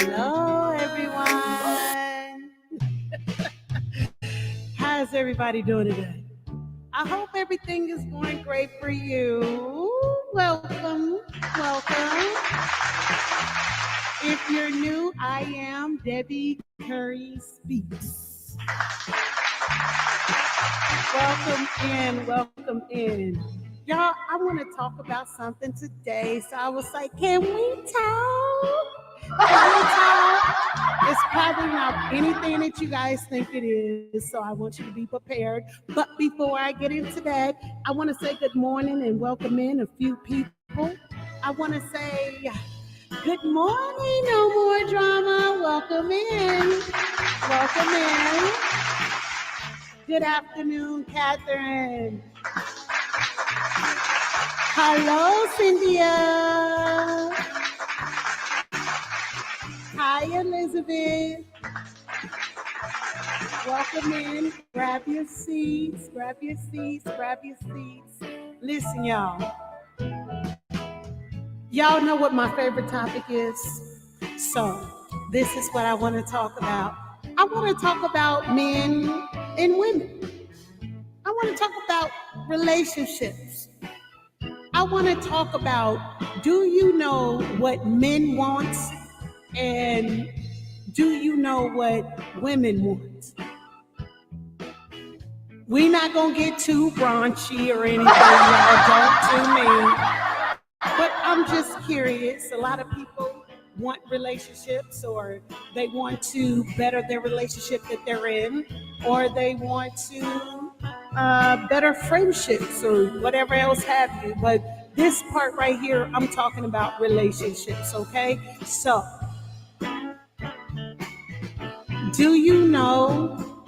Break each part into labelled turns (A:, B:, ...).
A: Hello, everyone. How's everybody doing today? I hope everything is going great for you. Welcome, welcome. If you're new, I am Debbie Curry Speaks. Welcome in. Y'all, I want to talk about something today. So I was like, can we talk? It's probably not anything that you guys think it is, so I want you to be prepared. But before I get into that, I want to say good morning and welcome in a few people. I want to say good morning, no more drama. Welcome in. Welcome in. Good afternoon, Catherine. Hello, Cynthia. Hi, Elizabeth. Welcome in. Grab your seats. Listen, y'all. Y'all know what my favorite topic is? So, this is what I want to talk about. I want to talk about men and women. I want to talk about relationships. I want to talk about, do you know what men want? And do you know what women want? We're not going to get too raunchy or anything, y'all. Don't do me. But I'm just curious. A lot of people want relationships, or they want to better their relationship that they're in, or they want to better friendships or whatever else have you. But This part right here, I'm talking about relationships, okay? So, do you know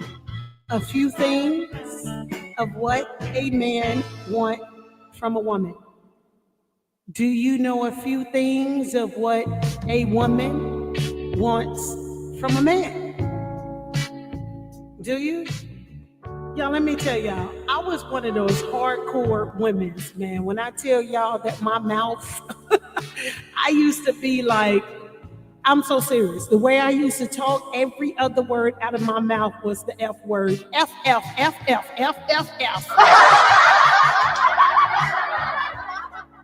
A: a few things of what a man wants from a woman? Do you know a few things of what a woman wants from a man? Do you? Y'all, let me tell y'all, I was one of those hardcore women, man. When I tell y'all that my mouth, I used to be like, I'm so serious. The way I used to talk, every other word out of my mouth was the F word. F, F, F, F, F, F, F.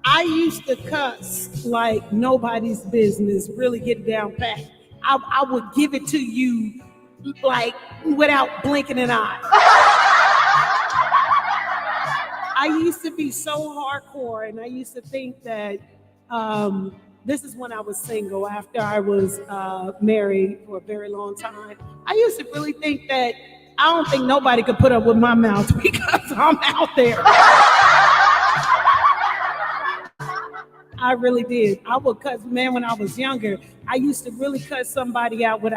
A: I used to cuss like nobody's business, really get it down pat. I would give it to you like without blinking an eye. I used to be so hardcore, and I used to think that this is when I was single after I was married for a very long time. I used to really think that I don't think nobody could put up with my mouth because I'm out there. I really did. I would cut, man, when I was younger, I used to really cut somebody out with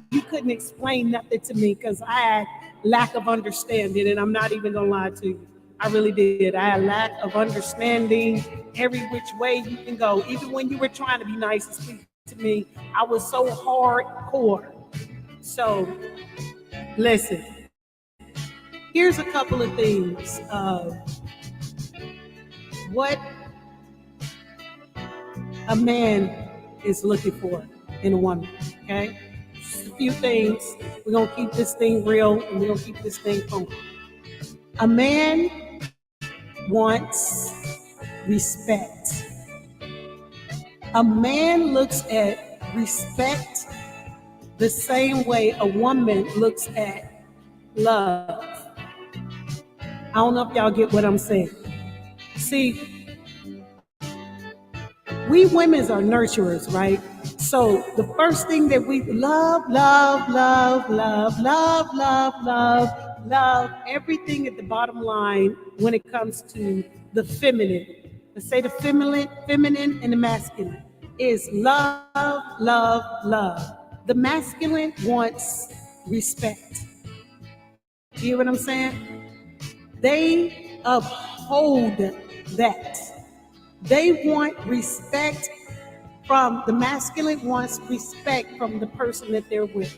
A: you couldn't explain nothing to me because I had lack of understanding, and I'm not even gonna lie to you. I really did. I had lack of understanding every which way you can go. Even when you were trying to be nice and speak to me, I was so hardcore. So, listen, here's a couple of things of what a man is looking for in a woman, okay? Just a few things. We're going to keep this thing real, and we're going to keep this thing funky. A man wants respect. A man looks at respect the same way a woman looks at love. I don't know if y'all get what I'm saying. See, we women are nurturers, right? So the first thing that we love, everything at the bottom line when it comes to the feminine. Let's say the feminine and the masculine is love. The masculine wants respect. Do you hear what I'm saying? They uphold that. They want respect from the masculine wants respect from the person that they're with.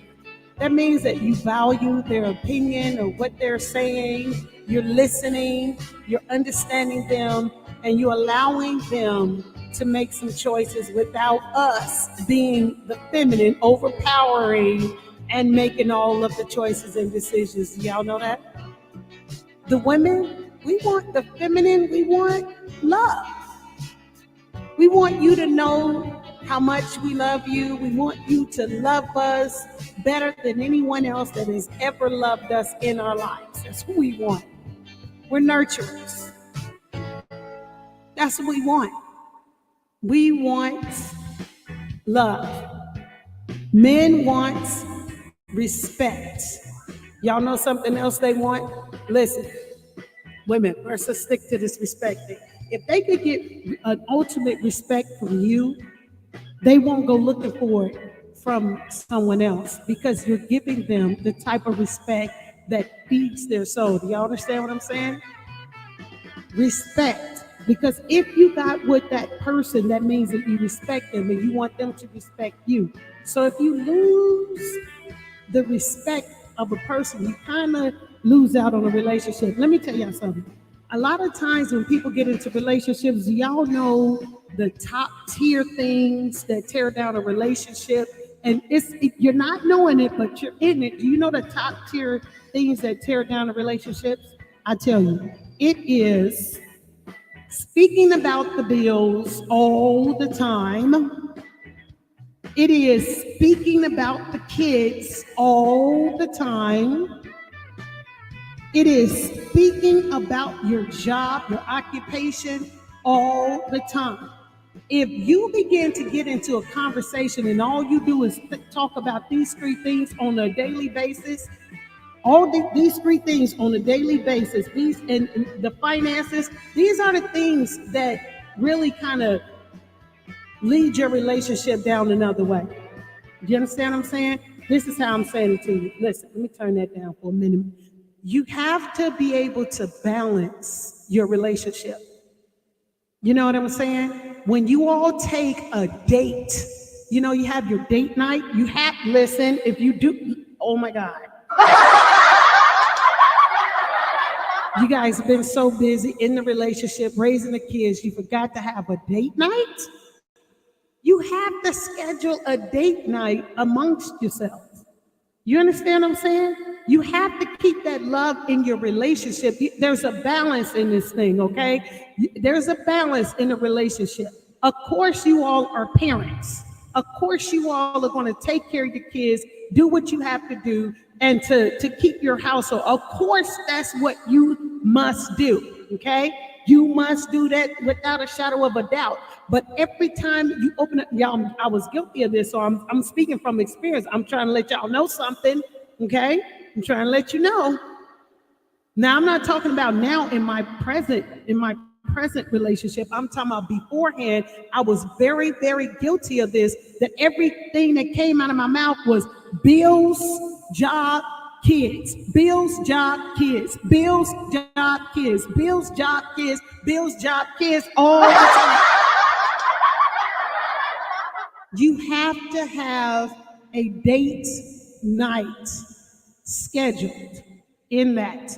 A: That means that you value their opinion or what they're saying, you're listening, you're understanding them, and you're allowing them to make some choices without us being the feminine, overpowering, and making all of the choices and decisions. Y'all know that? The women, we want the feminine, we want love. We want you to know how much we love you. We want you to love us better than anyone else that has ever loved us in our lives. That's who we want. We're nurturers. That's what we want. We want love. Men want respect. Y'all know something else they want? Listen, women, let's stick to this respect thing. If they could get an ultimate respect from you, they won't go looking for it from someone else because you're giving them the type of respect that feeds their soul. Do y'all understand what I'm saying? Respect. Because if you got with that person, that means that you respect them and you want them to respect you. So if you lose the respect of a person, you kind of lose out on a relationship. Let me tell y'all something. A lot of times when people get into relationships, y'all know the top tier things that tear down a relationship. And you're not knowing it, but you're in it. Do you know the top tier things that tear down a relationship? I tell you, it is speaking about the bills all the time. It is speaking about the kids all the time. It is speaking about your job, your occupation all the time. If you begin to get into a conversation and all you do is talk about these three things on a daily basis, these three things on a daily basis, these and the finances, these are the things that really kind of lead your relationship down another way. Do you understand what I'm saying? This is how I'm saying it to you. Listen, let me turn that down for a minute. You have to be able to balance your relationship. You know what I'm saying? When you all take a date, you know, you have your date night, you have, listen, if you do, oh my God. You guys have been so busy in the relationship, raising the kids, you forgot to have a date night? You have to schedule a date night amongst yourselves. You understand what I'm saying? You have to keep that love in your relationship. There's a balance in this thing, okay? There's a balance in a relationship. Of course, you all are parents. Of course, you all are going to take care of your kids, do what you have to do, and to keep your household. Of course, that's what you must do, okay? You must do that without a shadow of a doubt. But every time you open up, y'all, I was guilty of this, so I'm speaking from experience. I'm trying to let y'all know something, okay? I'm trying to let you know. Now, I'm not talking about now in my present relationship. I'm talking about beforehand. I was very, very guilty of this, that everything that came out of my mouth was bills, job, kids, bills, job, kids, bills, job, kids, bills, job, kids, bills, job, kids, all the time. You have to have a date night scheduled in that.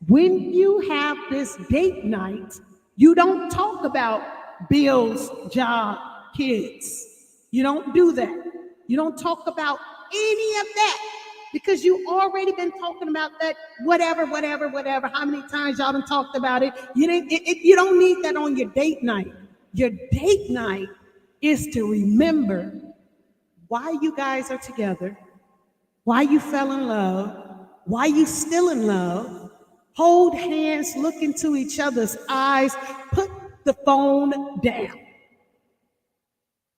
A: When you have this date night, you don't talk about bills, job, kids. You don't do that. You don't talk about any of that because you already been talking about that whatever. How many times y'all done talked about it? You don't need that on your date night. Your date night is to remember why you guys are together, why you fell in love, why you still in love. Hold hands, look into each other's eyes, put the phone down.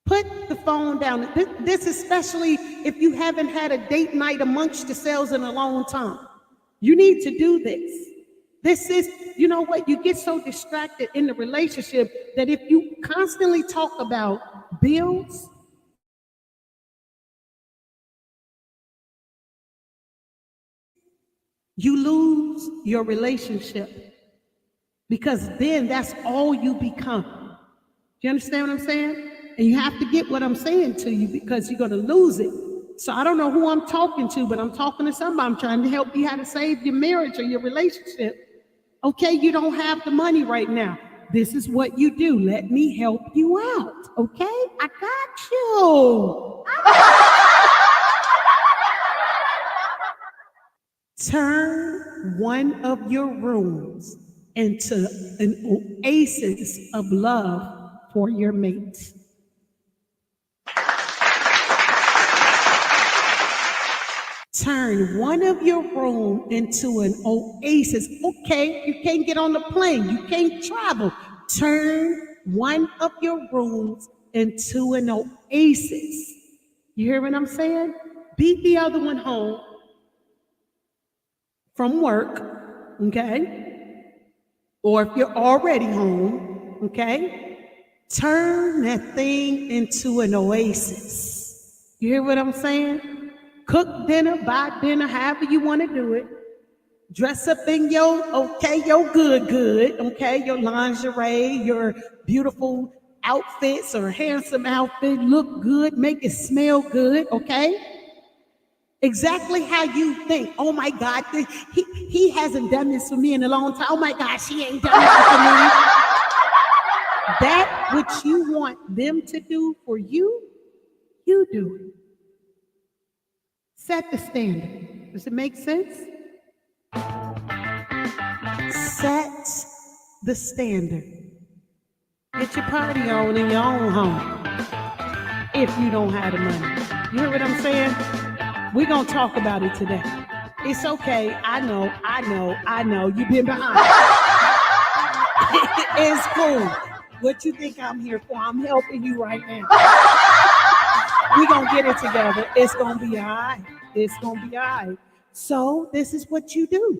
A: Put the phone down. This especially if you haven't had a date night amongst yourselves in a long time. You need to do this. This is, you know what, you get so distracted in the relationship that if you constantly talk about bills, you lose your relationship because then that's all you become. Do you understand what I'm saying? And you have to get what I'm saying to you because you're going to lose it. So I don't know who I'm talking to, but I'm talking to somebody. I'm trying to help you how to save your marriage or your relationship. Okay, you don't have the money right now. This is what you do. Let me help you out. Okay, I got you. Turn one of your rooms into an oasis of love for your mate. Turn one of your rooms into an oasis. Okay, you can't get on the plane. You can't travel. Turn one of your rooms into an oasis. You hear what I'm saying? Beat the other one home from work, okay? Or if you're already home, okay? Turn that thing into an oasis. You hear what I'm saying? Cook dinner, buy dinner, however you want to do it. Dress up in your good, okay? Your lingerie, your beautiful outfits or handsome outfit, look good, make it smell good, okay? Exactly how you think. Oh my God, he hasn't done this for me in a long time. Oh my God, she ain't done this for me. That which you want them to do for you, you do it. Set the standard. Does it make sense? Set the standard. Get your party on in your own home if you don't have the money. You hear what I'm saying? We're going to talk about it today. It's okay. I know. You've been behind. It's cool. What you think I'm here for? I'm helping you right now. We're going to get it together. It's going to be all right. It's going to be all right. So this is what you do.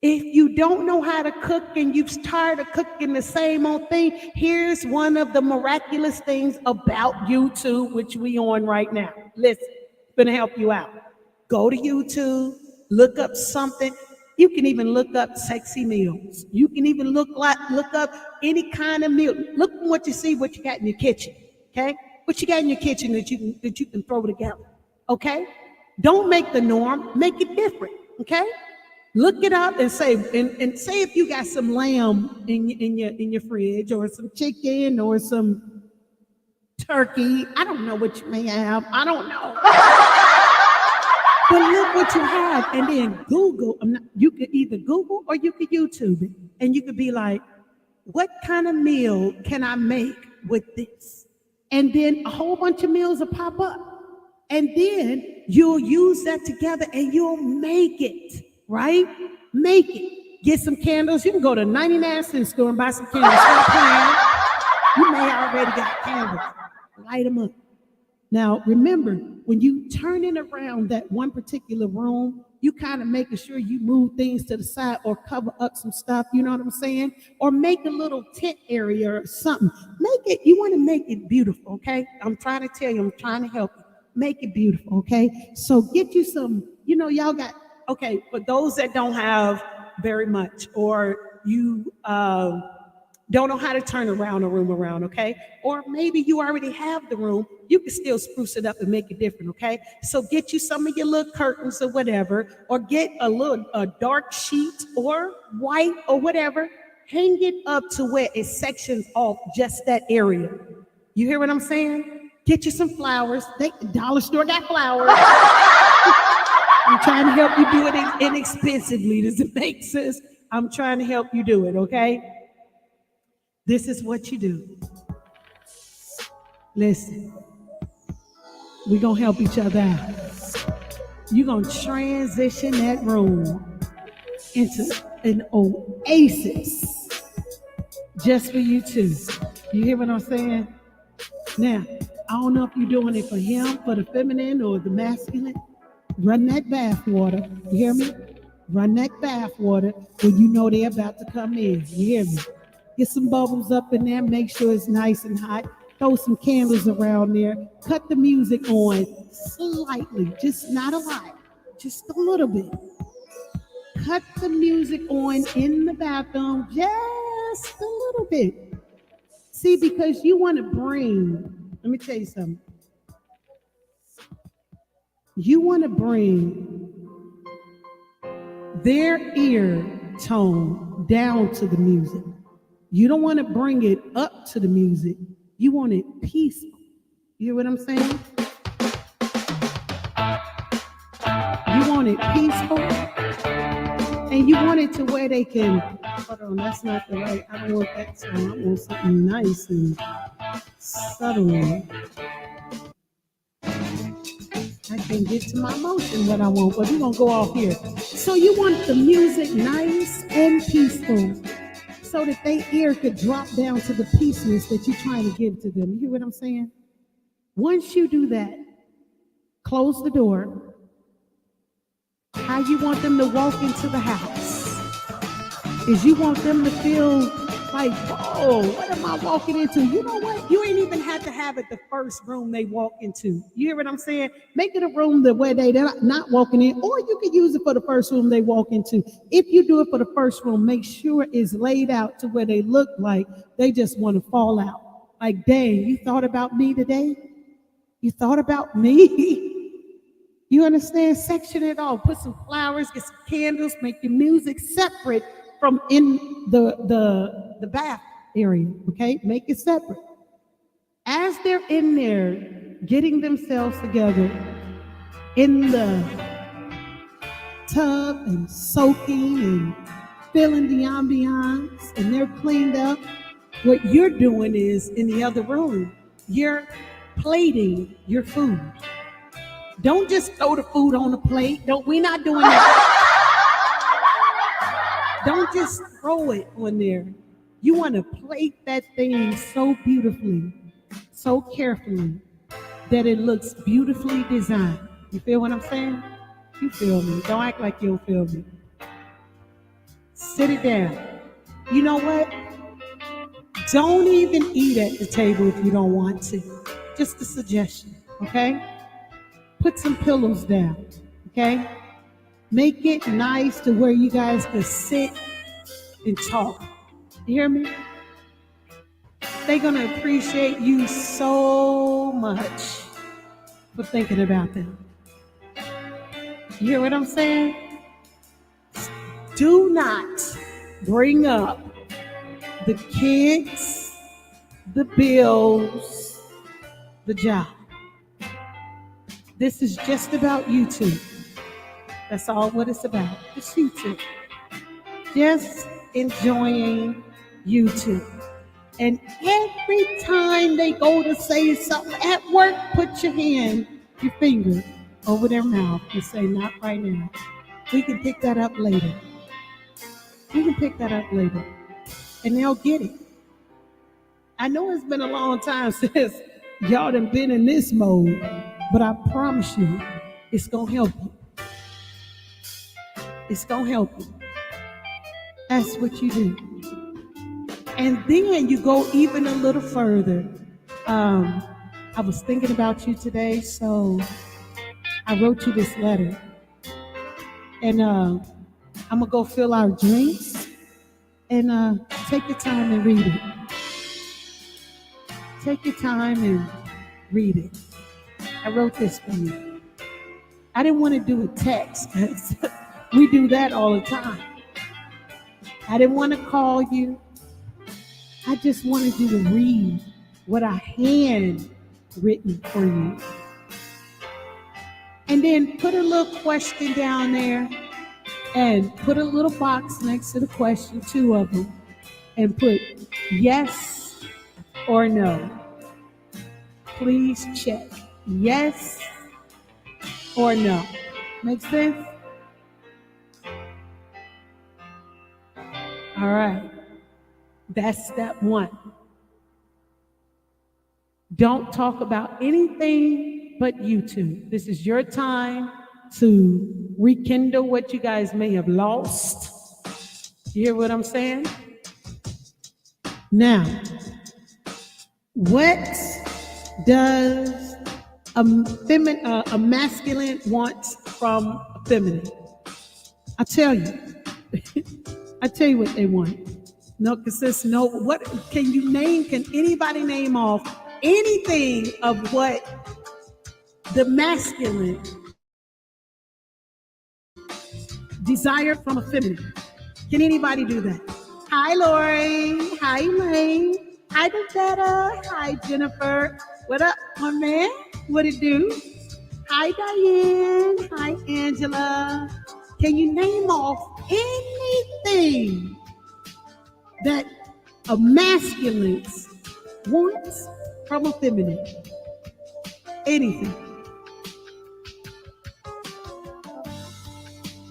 A: If you don't know how to cook and you're tired of cooking the same old thing, here's one of the miraculous things about YouTube, which we on right now. Listen, it's gonna help you out. Go to YouTube, look up something. You can even look up sexy meals. You can even look up any kind of meal. Look at what you see, what you got in your kitchen. Okay, what you got in your kitchen that you can throw together. Okay, don't make the norm, make it different. Okay. Look it up and say if you got some lamb in your fridge or some chicken or some turkey. I don't know what you may have. I don't know. But look what you have, and then Google. You could either Google or you could YouTube it, and you could be like, "What kind of meal can I make with this?" And then a whole bunch of meals will pop up, and then you'll use that together, and you'll make it. Right? Make it. Get some candles. You can go to 99-cent store and buy some candles. Stop playing. You may already got candles. Light them up. Now, remember, when you turn it around that one particular room, you kind of making sure you move things to the side or cover up some stuff, you know what I'm saying? Or make a little tent area or something. You want to make it beautiful, okay? I'm trying to tell you, I'm trying to help you. Make it beautiful, okay? So get you some, y'all got, okay, for those that don't have very much, or you don't know how to turn around a room around, okay? Or maybe you already have the room, you can still spruce it up and make it different, okay? So get you some of your little curtains or whatever, or get a dark sheet or white or whatever, hang it up to where it sections off just that area. You hear what I'm saying? Get you some flowers. The dollar store got flowers. I'm trying to help you do it inexpensively. Does it make sense? I'm trying to help you do it, okay? This is what you do. Listen, we're going to help each other out. You're going to transition that room into an oasis just for you two. You hear what I'm saying? Now, I don't know if you're doing it for him, for the feminine or the masculine. Run that bath water. You hear me? Run that bath water when you know they're about to come in. You hear me? Get some bubbles up in there. Make sure it's nice and hot. Throw some candles around there. Cut the music on slightly. Just not a lot. Just a little bit. Cut the music on in the bathroom just a little bit. See, because you want to let me tell you something. You want to bring their ear tone down to the music. You don't want to bring it up to the music. You want it peaceful. You hear what I'm saying? You want it peaceful. And you want it to where they can, hold on, that's not the right, I don't want that song. I want something nice and subtle. I can't get to my emotion what I want, but we're going to go off here. So you want the music nice and peaceful so that their ear could drop down to the peacefulness that you're trying to give to them. You hear what I'm saying? Once you do that, close the door. How you want them to walk into the house is you want them to feel like, whoa, what am I walking into? You know what? You ain't even had to have it the first room they walk into. You hear what I'm saying? Make it a room where they're not walking in, or you could use it for the first room they walk into. If you do it for the first room, make sure it's laid out to where they look like they just want to fall out. Like, dang, you thought about me today? You thought about me? You understand? Section it all. Put some flowers, get some candles, make your music separate from in the bath area, okay? Make it separate. As they're in there getting themselves together in the tub and soaking and feeling the ambiance, and they're cleaned up, what you're doing is, in the other room, you're plating your food. Don't just throw the food on the plate. We're not doing that. Don't just throw it on there. You want to plate that thing so beautifully, so carefully, that it looks beautifully designed. You feel what I'm saying? You feel me. Don't act like you don't feel me. Sit it down. You know what? Don't even eat at the table if you don't want to. Just a suggestion, okay? Put some pillows down, okay? Make it nice to where you guys can sit and talk. You hear me? They're going to appreciate you so much for thinking about them. You hear what I'm saying? Do not bring up the kids, the bills, the job. This is just about you two. That's all what it's about. Just you two. Just enjoying you two. And every time they go to say something at work, put your finger over their mouth and say, not right now. We can pick that up later. We can pick that up later. And they'll get it. I know it's been a long time since y'all done been in this mode, but I promise you, it's going to help you. It's going to help you. That's what you do. And then you go even a little further. I was thinking about you today, so I wrote you this letter. And I'm going to go fill our drinks. And take your time and read it. Take your time and read it. I wrote this for you. I didn't want to do a text because we do that all the time. I didn't want to call you. I just wanted you to read what I hand written for you. And then put a little question down there and put a little box next to the question, 2 of them, and put yes or no. Please check yes or no. Make sense? All right. That's step 1. Don't talk about anything but you two. This is your time to rekindle what you guys may have lost. You hear what I'm saying? Now, what does a masculine want from a feminine? I'll tell you. I tell you what they want. No, because no. What can you name? Can anybody name off anything of what the masculine desire from a feminine? Can anybody do that? Hi, Lori. Hi, Elaine. Hi, Davetta. Hi, Jennifer. What up, my man? What it do? Hi, Diane. Hi, Angela. Can you name off anything that a masculine wants from a feminine? Anything.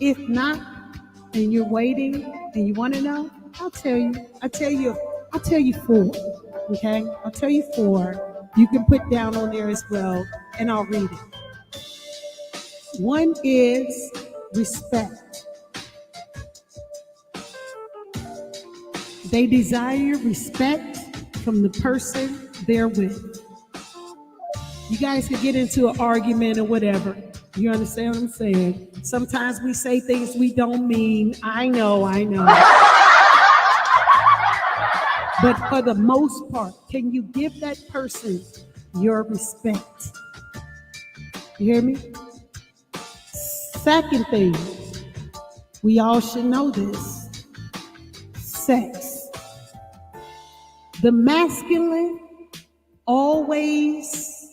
A: If not, and you're waiting and you want to know, I'll tell you 4. Okay? I'll tell you 4. You can put down on there as well, and I'll read it. 1 is respect. They desire respect from the person they're with. You guys can get into an argument or whatever. You understand what I'm saying? Sometimes we say things we don't mean. I know. But for the most part, can you give that person your respect? You hear me? Second thing, we all should know this. Sex. The masculine always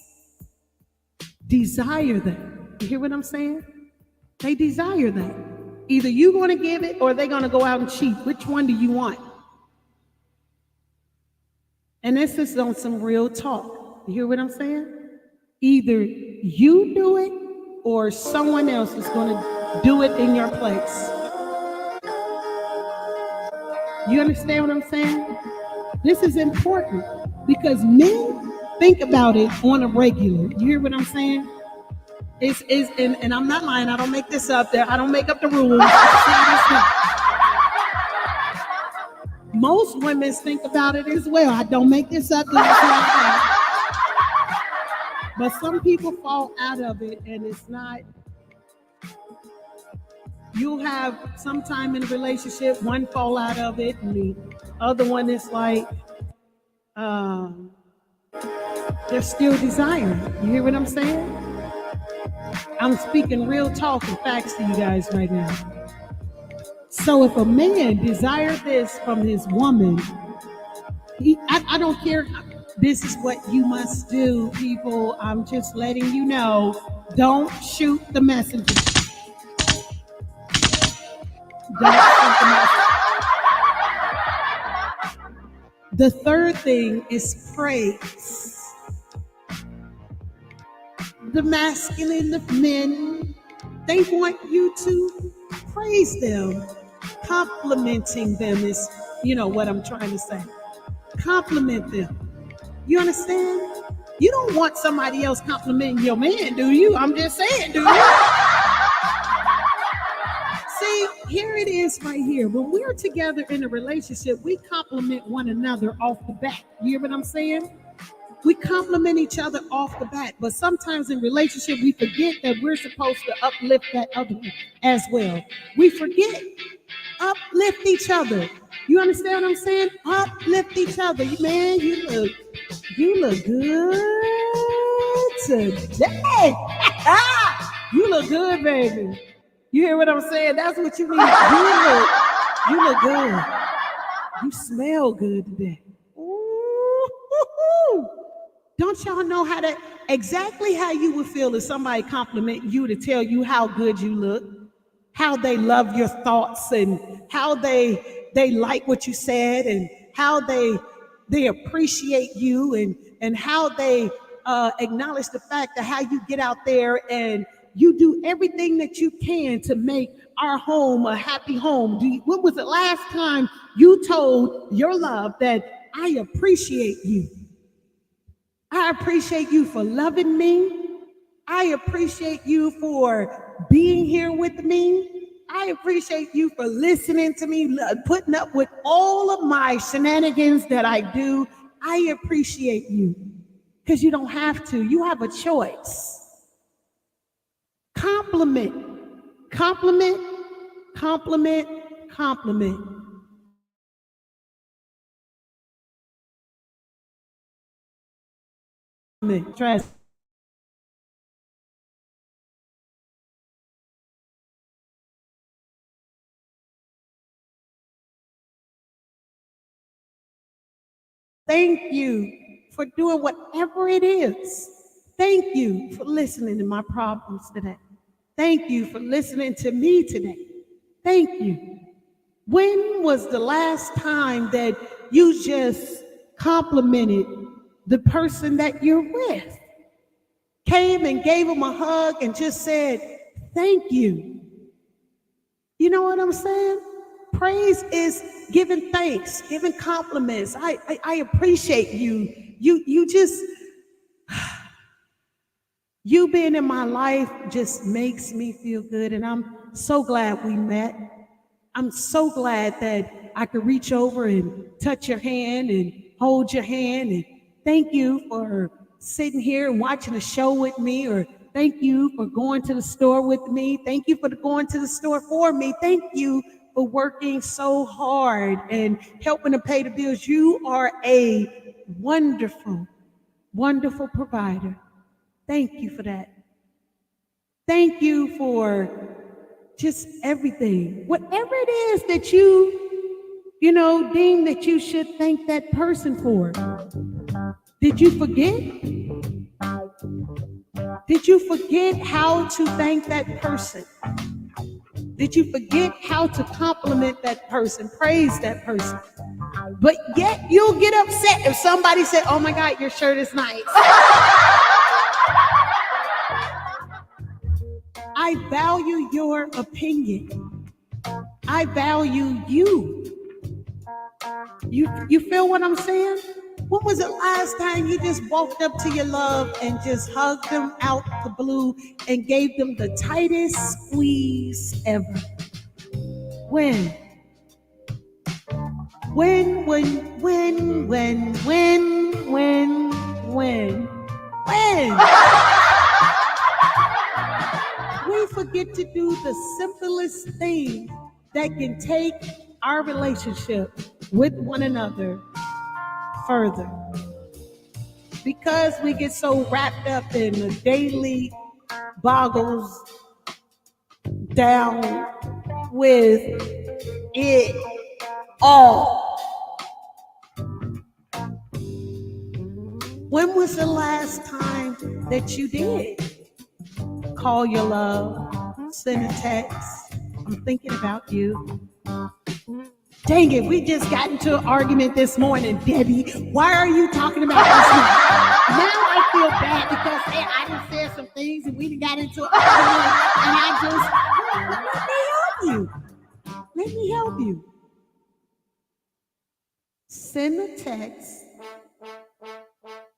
A: desire that. You hear what I'm saying? They desire that. Either you're going to give it or they're going to go out and cheat. Which one do you want? And this is on some real talk. You hear what I'm saying? Either you do it or someone else is going to do it in your place. You understand what I'm saying? This is important because men think about it on a regular. You hear what I'm saying? And I'm not lying. I don't make this up there. I don't make up the rules. Most women think about it as well. I don't make this up. But some people fall out of it, and it's not. You'll have sometime in a relationship, one fall out of it, and the other one is like, they're still desiring. You hear what I'm saying? I'm speaking real talk and facts to you guys right now. So if a man desires this from his woman, I don't care. This is what you must do, people. I'm just letting you know. Don't shoot the messenger. Don't shoot the messenger. The third thing is praise. The masculine of men, they want you to praise them. Complimenting them is, what I'm trying to say. Compliment them. You understand? You don't want somebody else complimenting your man, do you? I'm just saying, do you? See, here it is right here. When we're together in a relationship, we compliment one another off the bat. You hear what I'm saying? We compliment each other off the bat, but sometimes in relationship, we forget that we're supposed to uplift that other one as well. We forget. Uplift each other. You understand what I'm saying? Uplift each other. Man, you look good today. You look good, baby. You hear what I'm saying? That's what you mean. You look good. You smell good today. Ooh. Don't y'all know exactly how you would feel if somebody compliment you to tell you how good you look, how they love your thoughts, and how they like what you said, and how they appreciate you, and how they acknowledge the fact that how you get out there and you do everything that you can to make our home a happy home. When was the last time you told your love that I appreciate you? I appreciate you for loving me. I appreciate you for being here with me. I appreciate you for listening to me, putting up with all of my shenanigans that I do. I appreciate you because you don't have to. You have a choice. Compliment, compliment, compliment, compliment. Try. Thank you for doing whatever it is. Thank you for listening to my problems today. Thank you for listening to me today. Thank you. When was the last time that you just complimented the person that you're with? Came and gave them a hug and just said, thank you. You know what I'm saying? Praise is giving thanks, giving compliments. I appreciate you. You just, you being in my life just makes me feel good. And I'm so glad we met. I'm so glad that I could reach over and touch your hand and hold your hand. And thank you for sitting here and watching a show with me, or thank you for going to the store with me. Thank you for going to the store for me. Thank you for working so hard and helping to pay the bills. You are a wonderful, wonderful provider. Thank you for that. Thank you for just everything. Whatever it is that you deem that you should thank that person for. Did you forget? Did you forget how to thank that person? Did you forget how to compliment that person, praise that person? But yet you'll get upset if somebody said, oh my God, your shirt is nice. I value your opinion. I value you. You feel what I'm saying? When was the last time you just walked up to your love and just hugged them out the blue and gave them the tightest squeeze ever? When? When we forget to do the simplest thing that can take our relationship with one another further. Because we get so wrapped up in the daily boggles down with it all. When was the last time that you did call your love, send a text? I'm thinking about you. Dang it, we just got into an argument this morning, Debbie. Why are you talking about this now? Now I feel bad because hey, I just said some things and we got into an argument and I just, let me help you. Let me help you. Send a text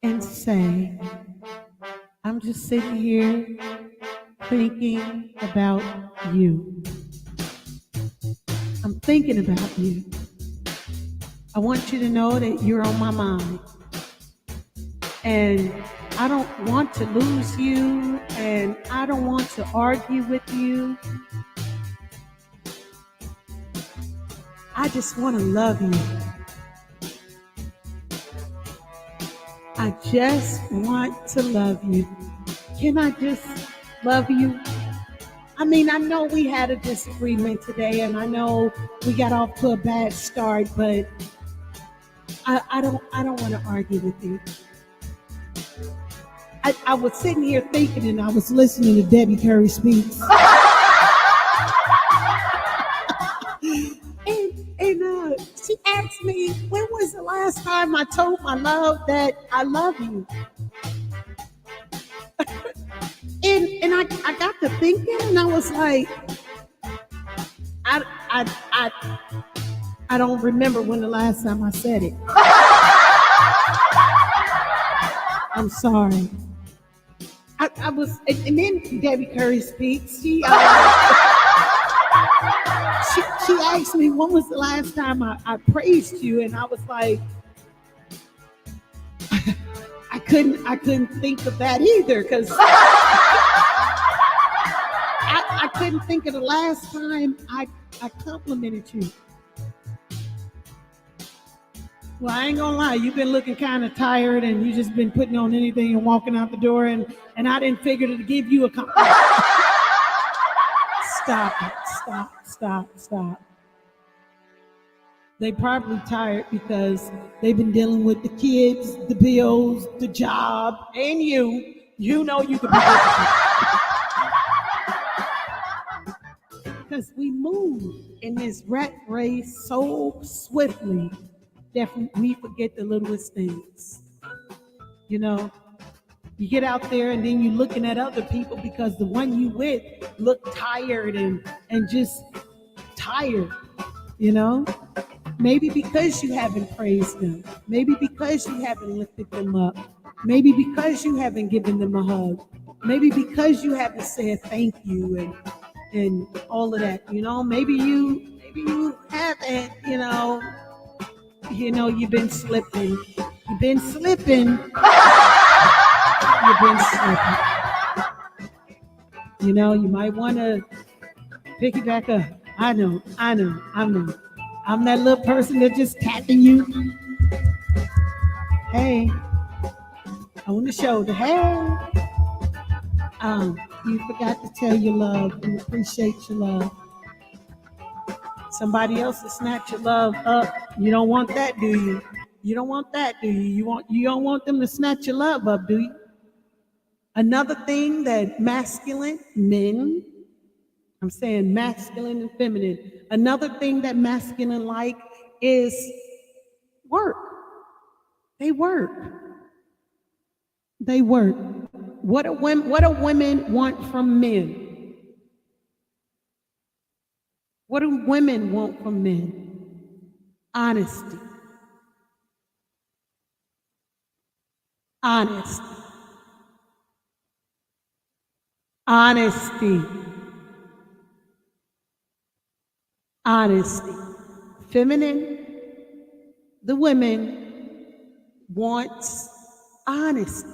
A: and say, I'm just sitting here thinking about you. I'm thinking about you. I want you to know that you're on my mind. And I don't want to lose you, and I don't want to argue with you. I just want to love you. I just want to love you. Can I just love you? I mean, I know we had a disagreement today, and I know we got off to a bad start, but I don't want to argue with you. I was sitting here thinking, and I was listening to Debbie Curry Speaks. and she asked me, when was the last time I told my love that I love you? and I got to thinking, and I was like, I don't remember when the last time I said it. I'm sorry. I was, and then Debbie Curry Speaks. She asked me when was the last time I praised you, and I was like, I couldn't think of that either, because I couldn't think of the last time I complimented you. Well, I ain't gonna lie, you've been looking kind of tired, and you just been putting on anything and walking out the door, and I didn't figure to give you a compliment. Stop it, stop. They probably tired because they've been dealing with the kids, the bills, the job, and you. You know you could be difficult. Because we move in this rat race so swiftly that we forget the littlest things. You know, you get out there and then you're looking at other people because the one you with look tired and just tired, you know? Maybe because you haven't praised them. Maybe because you haven't lifted them up. Maybe because you haven't given them a hug. Maybe because you haven't said thank you and all of that, you know? Maybe you haven't, you've been slipping. You've been slipping. You know, you might want to pick it back up. I know. I'm that little person that just tapping you. Hey, on the shoulder. Hey. You forgot to tell your love and appreciate your love. Somebody else will snatch your love up. You don't want that, do you? You don't want that, do you? You don't want them to snatch your love up, do you? Another thing that masculine men, I'm saying masculine and feminine, another thing that masculine like is work. They work. What do women want from men? What do women want from men? Honesty. Honesty. Feminine The women wants honesty.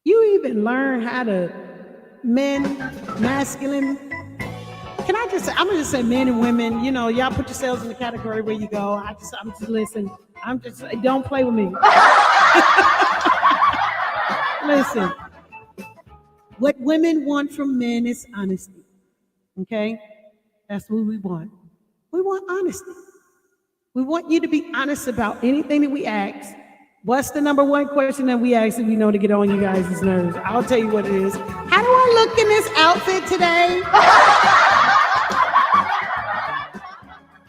A: You even learn how to masculine. Can I just say, I'm gonna just say men and women, y'all put yourselves in the category where you go. I'm just listen. Don't play with me. Listen. What women want from men is honesty. Okay? That's what we want. We want honesty. We want you to be honest about anything that we ask. What's the number one question that we ask that we know to get on you guys' nerves? I'll tell you what it is. How do I look in this outfit today?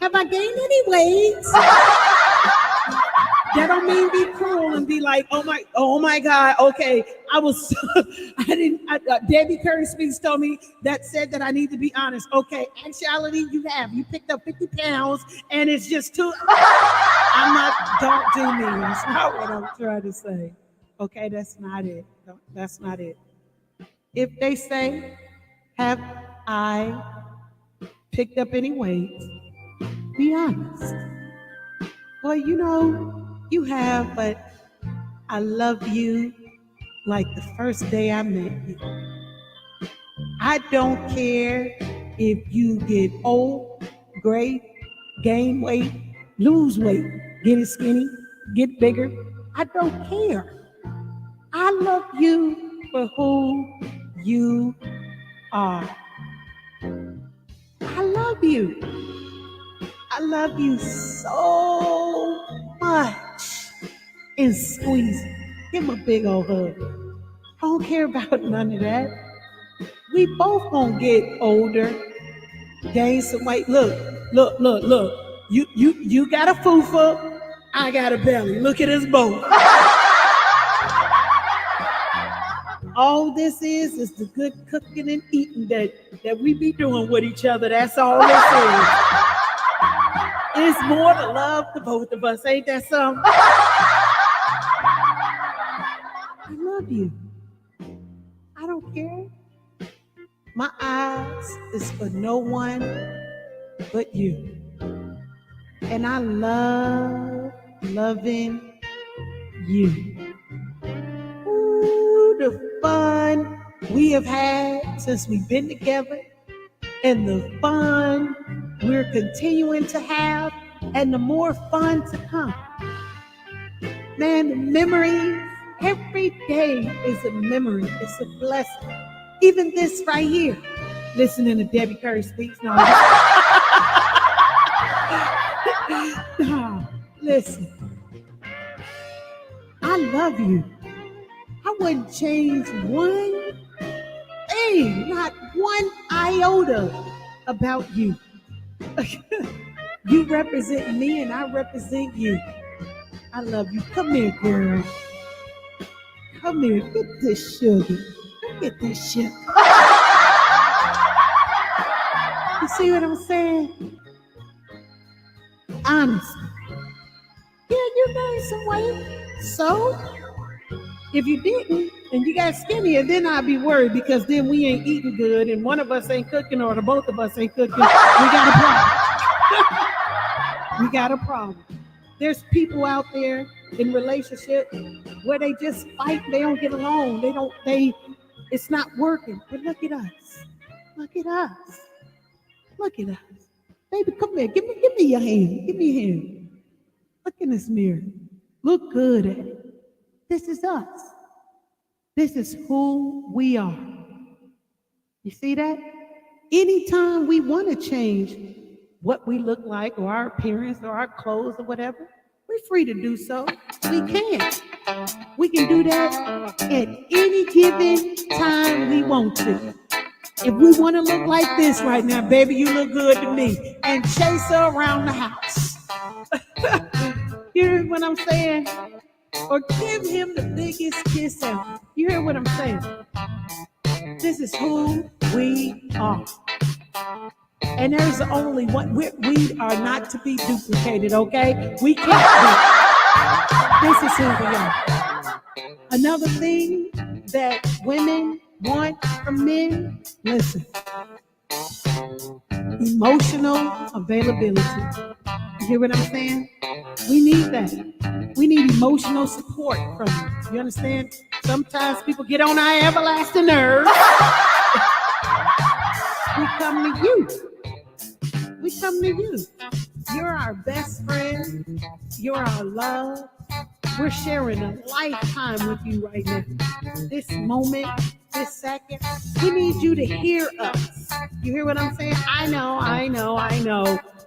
A: Have I gained any weight? That don't mean be cruel and be like, oh my God, okay. Debbie Curry Speaks told me that said that I need to be honest. Okay, actuality, you picked up 50 pounds and it's just too, don't do me. That's not what I'm trying to say. Okay, that's not it. No, that's not it. If they say, have I picked up any weight? Be honest. Well, you have, but I love you like the first day I met you. I don't care if you get old, gray, gain weight, lose weight, get skinny, get bigger. I don't care. I love you for who you are. I love you. I love you so much. And squeeze it. Give him a big old hug. I don't care about none of that. We both gonna get older, gain some weight. Look. You got a fufa, I got a belly. Look at us both. All this is the good cooking and eating that we be doing with each other. That's all this is. It's more to love the both of us. Ain't that something? I love you. I don't care. My eyes is for no one but you. And I love loving you. Ooh, the fun we have had since we've been together, and the fun we're continuing to have, and the more fun to come. Man, the memories, every day is a memory. It's a blessing. Even this right here, listening to Debbie Curry Speaks. No, listen. I love you. I wouldn't change one thing, not one iota about you. You represent me and I represent you. I love you. Come here, girl. Come here. Get this sugar. Get this shit. You see what I'm saying? Honestly. Yeah, you gained some weight. So, if you didn't and you got skinnier, then I'd be worried, because then we ain't eating good and one of us ain't cooking, or the both of us ain't cooking. We got a problem. We got a problem. There's people out there in relationships where they just fight. They don't get along. It's not working. But look at us. Look at us. Look at us. Baby, come here. Give me your hand. Give me your hand. Look in this mirror. Look good at it. This is us. This is who we are. You see that? Anytime we want to change what we look like, or our appearance, or our clothes, or whatever, we're free to do so. We can. We can do that at any given time we want to. If we want to look like this right now, baby, you look good to me, and chase her around the house. You hear what I'm saying? Or give him the biggest kiss ever. You hear what I'm saying? This is who we are. And there's only one. We are not to be duplicated, okay? We can't be. This is who we are. Another thing that women want from men, listen, Emotional availability. You hear what I'm saying? We need that. We need emotional support from you. You understand? Sometimes people get on our everlasting nerves. We come to you. We come to you. You're our best friend. You're our love. We're sharing a lifetime with you right now. This moment, this second, we need you to hear us. You hear what I'm saying? I know.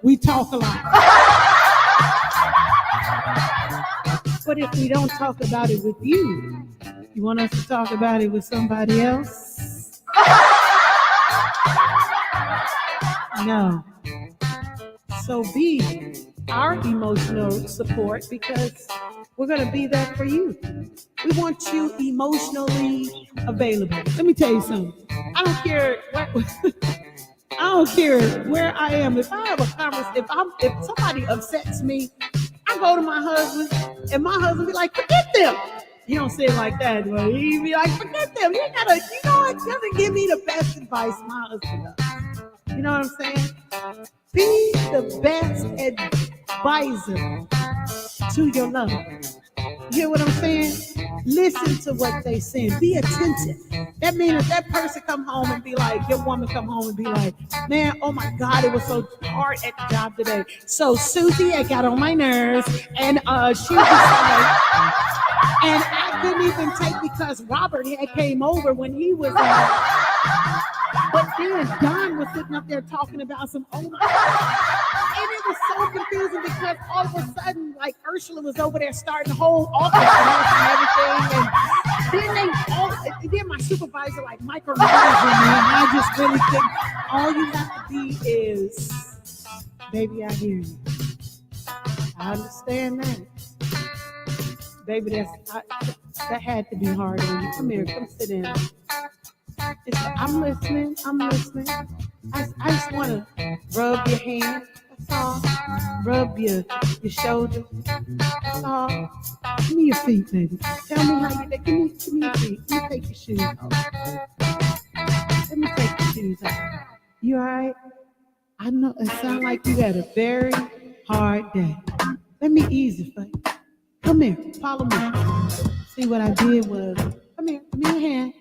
A: We talk a lot. But if we don't talk about it with you, you want us to talk about it with somebody else? No. So be our emotional support because we're going to be there for you. We want you emotionally available. Let me tell you something. I don't care where I am. If I have a conversation, if somebody upsets me, I go to my husband, and my husband be like, "Forget them." You don't say it like that, but he be like, "Forget them." You know what? He doesn't give me the best advice. My husband does. You know what I'm saying? Be the best advisor to your love. You hear what I'm saying? Listen to what they say. Be attentive. That means if that person come home and be like, your woman come home and be like, man, oh my God, it was so hard at the job today. So Susie, it got on my nerves, and she was like, and I couldn't even take because Robert had came over when he was. But then Don was sitting up there talking about some and it was so confusing because all of a sudden, like Ursula was over there starting the whole office and everything, and then my supervisor like micromanaging me, and I just really think all you have to be is, baby, I hear you. I understand that, baby. That had to be hard on you. Come here, come sit down. I'm listening. I just want to rub your hand. That's all. Rub your shoulder. That's all. Give me your feet, baby. Tell me how you. Give me your feet. Let me take your shoes off. Let me take your shoes off. You all right? I know it sounds like you had a very hard day. Let me ease it for you. Come here. Follow me. See what I did was. Come here. Give me your hand.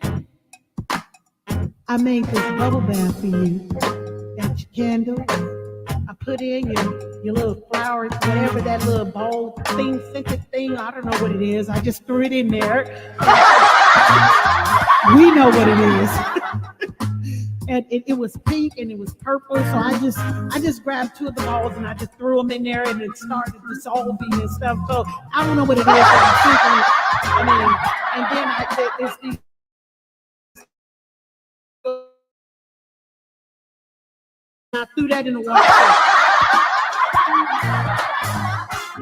A: I made this bubble bath for you. Got your candles. I put in your little flowers, whatever that little bowl thing, scented thing. I don't know what it is. I just threw it in there. We know what it is. And it was pink and it was purple. So I just grabbed two of the balls and I just threw them in there and it started dissolving and stuff. So I don't know what it is. And then it's these. I threw that in the water.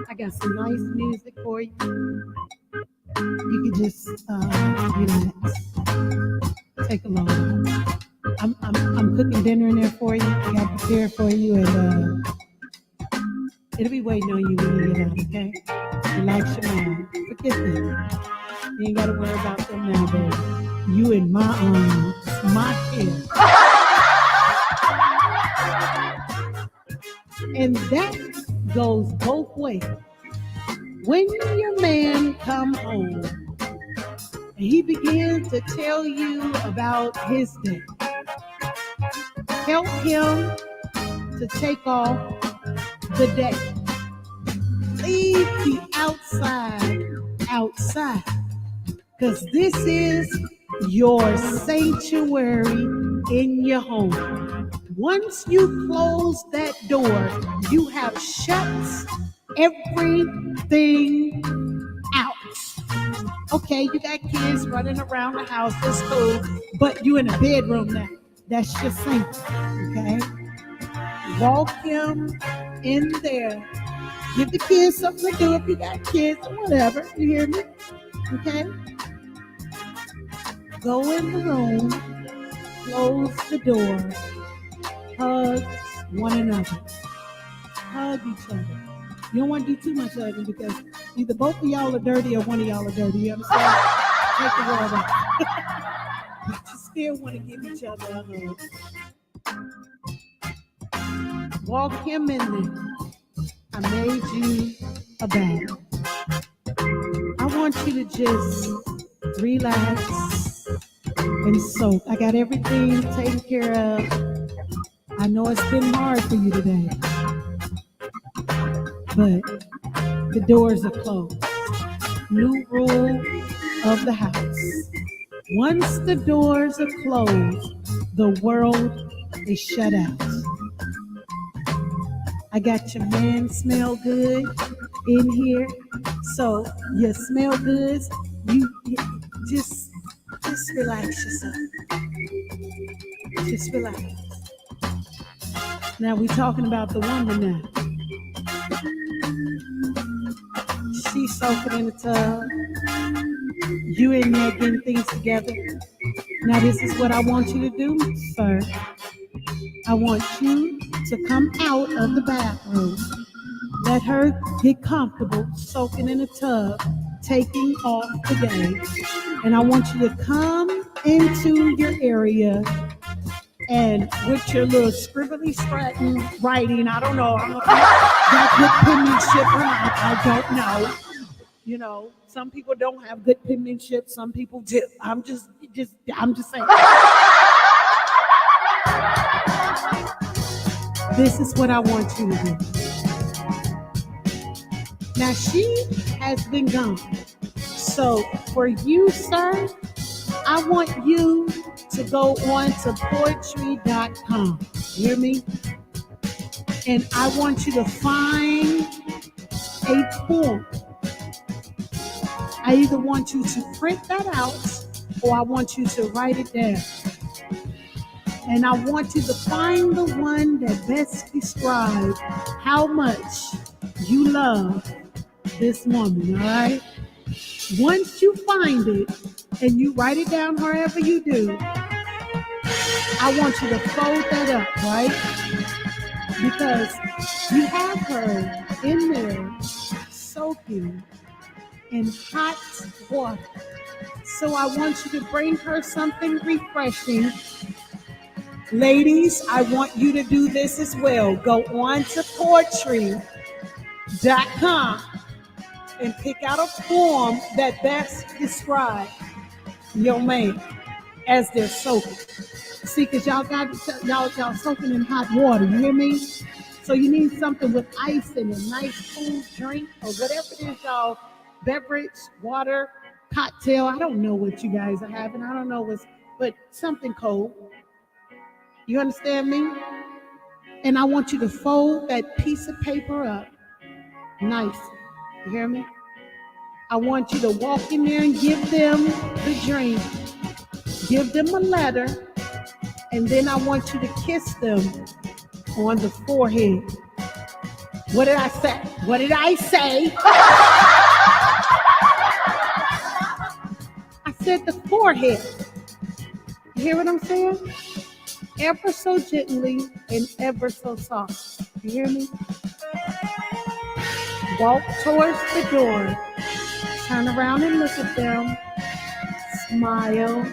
A: I got some nice music for you. You can just relax. Take a load. I'm cooking dinner in there for you. I got prepared for you, and it'll be waiting on you when you get out. Okay? Relax your mind. Forget them. You ain't got to worry about them now, baby. You in my arms, my care. And that goes both ways. When your man come home and he begins to tell you about his day, help him to take off the day. Leave the outside, because this is your sanctuary in your home. Once you close that door, you have shut everything out. Okay, you got kids running around the house, it's cool, but you in a bedroom now. That's your sanctuary, okay? Walk him in there. Give the kids something to do if you got kids or whatever. You hear me? Okay? Go in the room, close the door, hug one another. Hug each other. You don't want to do too much hugging because either both of y'all are dirty or one of y'all are dirty. You understand? Take the world off. But you still want to give each other a hug. Walk him in there. I made you a bag. I want you to just relax and soak. I got everything taken care of. I know it's been hard for you today, but the doors are closed. New rule of the house. Once the doors are closed, the world is shut out. I got your man smell good in here. So you smell good. You just relax yourself. Just relax. Now we're talking about the woman now. She's soaking in the tub. You in there getting things together. Now this is what I want you to do, sir. I want you to come out of the bathroom. Let her get comfortable soaking in the tub, taking off today. And I want you to come into your area and with your little scribbly scratching writing, I don't know, I don't know if you got good penmanship or not, I don't know. You know, some people don't have good penmanship, some people do. I'm just saying. This is what I want you to do. Now she has been gone. So for you, sir, I want you to go on to poetry.com. Hear me? And I want you to find a poem. I either want you to print that out or I want you to write it down. And I want you to find the one that best describes how much you love this woman, all right? Once you find it and you write it down however you do, I want you to fold that up, right? Because you have her in there soaking in hot water. So I want you to bring her something refreshing. Ladies, I want you to do this as well. Go on to poetry.com and pick out a poem that best describes your man as they're soaking. See, because y'all soaking in hot water, you hear me? So you need something with ice in it, nice cool drink or whatever it is, y'all, beverage, water, cocktail. I don't know what you guys are having. I don't know what's, but something cold. You understand me? And I want you to fold that piece of paper up nice. You hear me? I want you to walk in there and give them the drink. Give them a letter. And then I want you to kiss them on the forehead. What did I say? What did I say? I said the forehead. You hear what I'm saying? Ever so gently and ever so soft. You hear me? Walk towards the door. Turn around and look at them. Smile.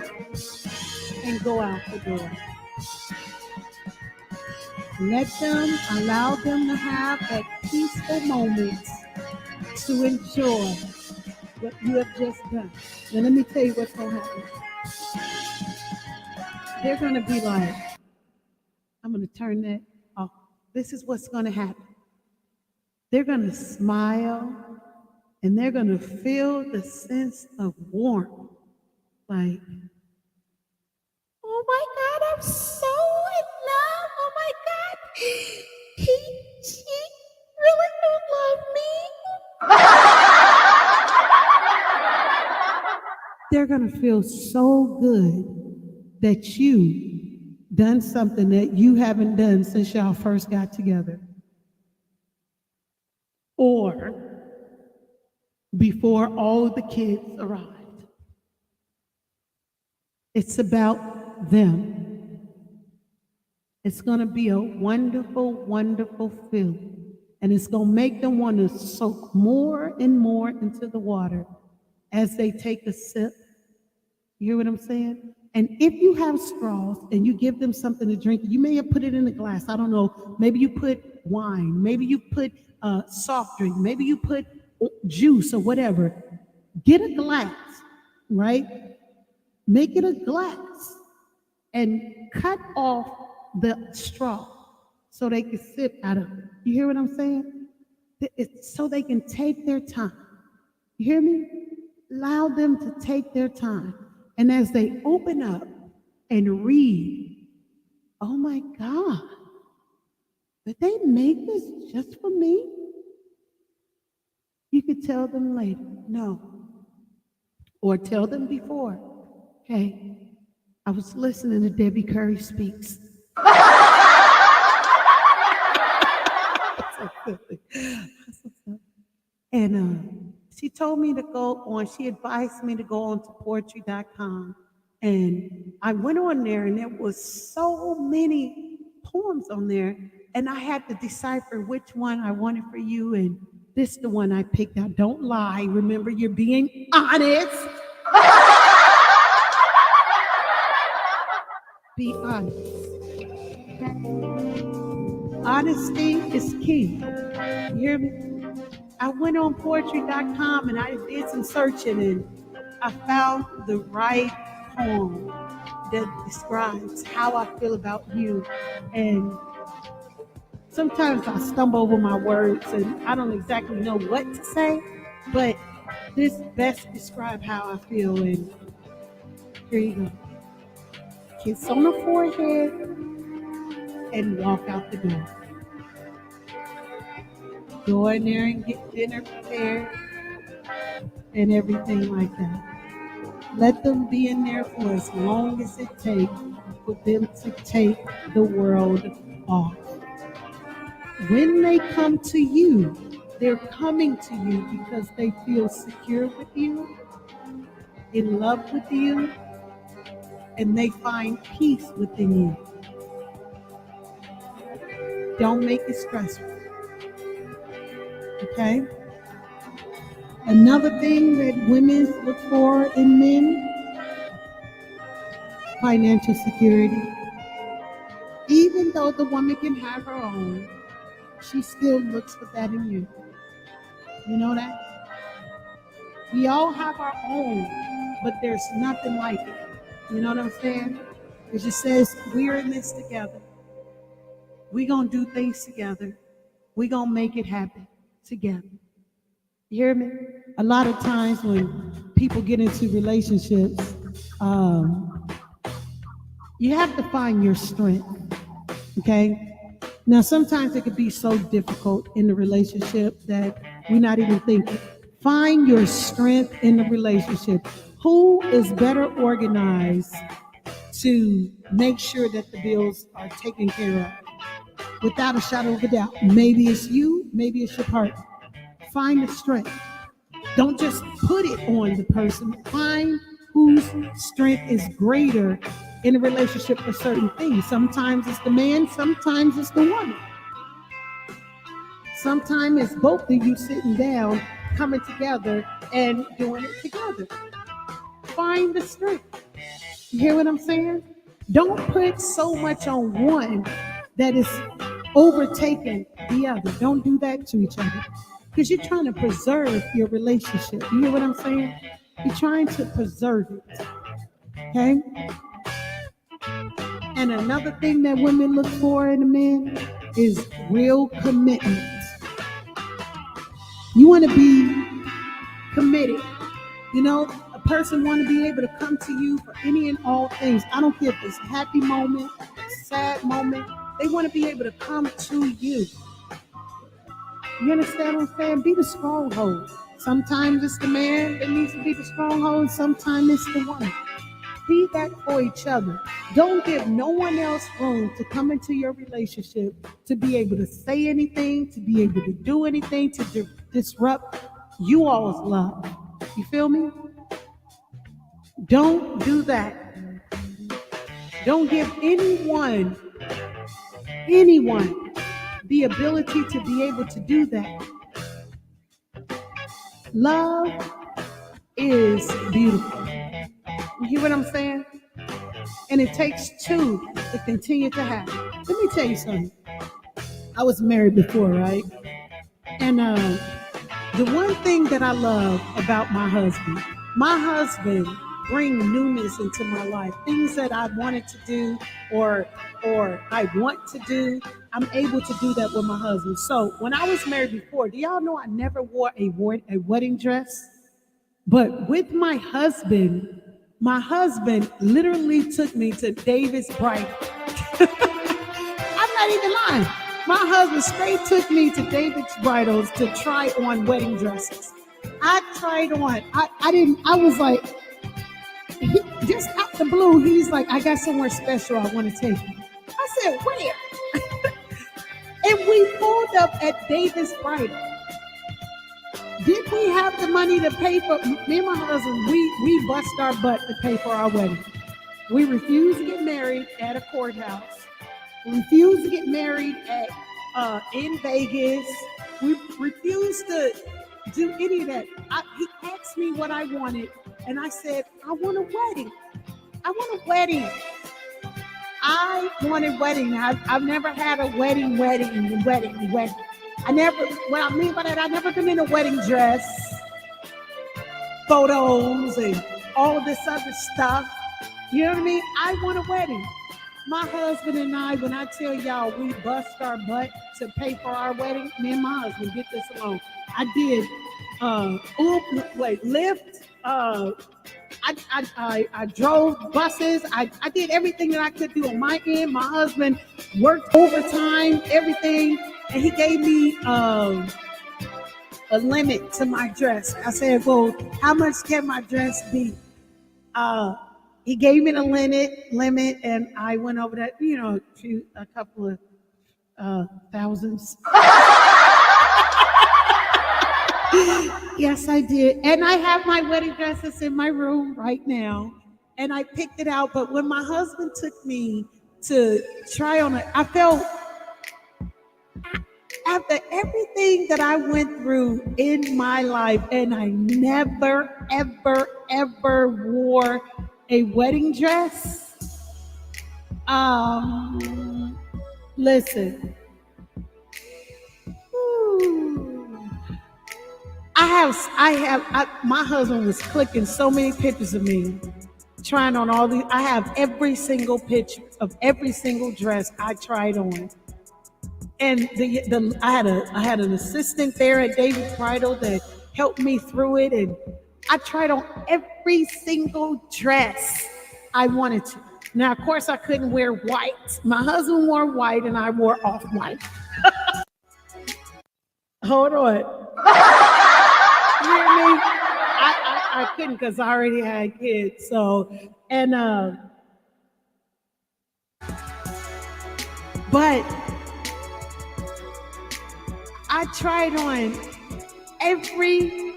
A: And go out the door. Allow them to have that peaceful moment to enjoy what you have just done. Now let me tell you what's going to happen. They're going to be like, I'm going to turn that off. This is what's going to happen. They're going to smile and they're going to feel the sense of warmth. Like, oh my God, I'm so in love. Oh my God, she really don't love me. They're going to feel so good that you done something that you haven't done since y'all first got together. Or before all the kids arrived. It's about them. It's going to be a wonderful, wonderful feeling. And it's going to make them want to soak more and more into the water as they take a sip. You hear what I'm saying? And if you have straws and you give them something to drink, you may have put it in a glass. I don't know. Maybe you put wine. Maybe you put soft drink. Maybe you put juice or whatever. Get a glass, right? Make it a glass and cut off the straw so they can sip out of it. You hear what I'm saying? It's so they can take their time. You hear me? Allow them to take their time. And as they open up and read, oh my God, did they make this just for me? You could tell them later, no. Or tell them before, hey, I was listening to Debbie Curry Speaks. And she told me to go on, she advised me to go on to poetry.com. And I went on there and there was so many poems on there. And I had to decipher which one I wanted for you. And this is the one I picked out. Don't lie. Remember, you're being honest. Be honest. Honesty is key. You hear me? I went on poetry.com and I did some searching and I found the right poem that describes how I feel about you. And sometimes I stumble over my words and I don't exactly know what to say, but this best describes how I feel. And here you go. Kiss on the forehead and walk out the door. Go in there and get dinner prepared and everything like that. Let them be in there for as long as it takes for them to take the world off. When they come to you, they're coming to you because they feel secure with you, in love with you, and they find peace within you. Don't make it stressful. Okay? Another thing that women look for in men, financial security. Even though the woman can have her own, she still looks for that in you. You know that? We all have our own, but there's nothing like it. You know what I'm saying? It just says, we're in this together. We're going to do things together. We're going to make it happen together. You hear me? A lot of times when people get into relationships, you have to find your strength, okay? Now, sometimes it could be so difficult in the relationship that we're not even thinking. Find your strength in the relationship. Who is better organized to make sure that the bills are taken care of? Without a shadow of a doubt. Maybe it's you, maybe it's your partner. Find the strength. Don't just put it on the person. Find whose strength is greater in a relationship for certain things. Sometimes it's the man, sometimes it's the woman. Sometimes it's both of you sitting down, coming together and doing it together. Find the strength. You hear what I'm saying? Don't put so much on one that is overtaking the other. Don't do that to each other. Because you're trying to preserve your relationship. You hear what I'm saying? You're trying to preserve it. Okay? And another thing that women look for in a man is real commitment. You want to be committed. You know, a person want to be able to come to you for any and all things. I don't care if it's a happy moment, a sad moment. They want to be able to come to you. You understand what I'm saying? Be the stronghold. Sometimes it's the man that needs to be the stronghold, and sometimes it's the woman. Be that for each other. Don't give no one else room to come into your relationship to be able to say anything, to be able to do anything, to disrupt you all's love. You feel me? Don't do that. Don't give anyone the ability to be able to do that. Love is beautiful. You hear what I'm saying? it takes two to continue to happen. Let me tell you something. I was married before, right? And the one thing that I love about my husband bring newness into my life. Things that I wanted to do or I want to do, I'm able to do that with my husband. So when I was married before, do y'all know I never wore a wedding dress? But with my husband literally took me to David's bridal. I'm not even lying. My husband straight took me to David's bridals to try on wedding dresses. I tried on. I was like, just out the blue, he's like, I got somewhere special I want to take you. I said, where? And we pulled up at David's bridal. Did we have the money to pay for, me and my husband, we bust our butt to pay for our wedding. We refused to get married at a courthouse. We refused to get married at in Vegas. We refused to do any of that. He asked me what I wanted, and I said, I want a wedding. I want a wedding. I want a wedding. I've never had a wedding. I never, what I mean by that, I've never been in a wedding dress, photos, and all of this other stuff. You know what I mean? I want a wedding. My husband and I, when I tell y'all we bust our butt to pay for our wedding, me and my husband, get this alone. I did Lyft. I drove buses. I did everything that I could do on my end. My husband worked overtime, everything, and he gave me a limit to my dress. I said, well, how much can my dress be? He gave me the limit, and I went over that, to a couple of thousands. Yes, I did. And I have my wedding dresses in my room right now, and I picked it out. But when my husband took me to try on it, I felt, after everything that I went through in my life, and I never, ever, ever wore a wedding dress. Listen. My husband was clicking so many pictures of me, trying on all these. I have every single picture of every single dress I tried on. And I had an assistant there at David's Bridal that helped me through it, and I tried on every single dress I wanted to. Now, of course, I couldn't wear white. My husband wore white, and I wore off-white. Hold on. You hear me? I couldn't, because I already had kids. So, and but I tried on every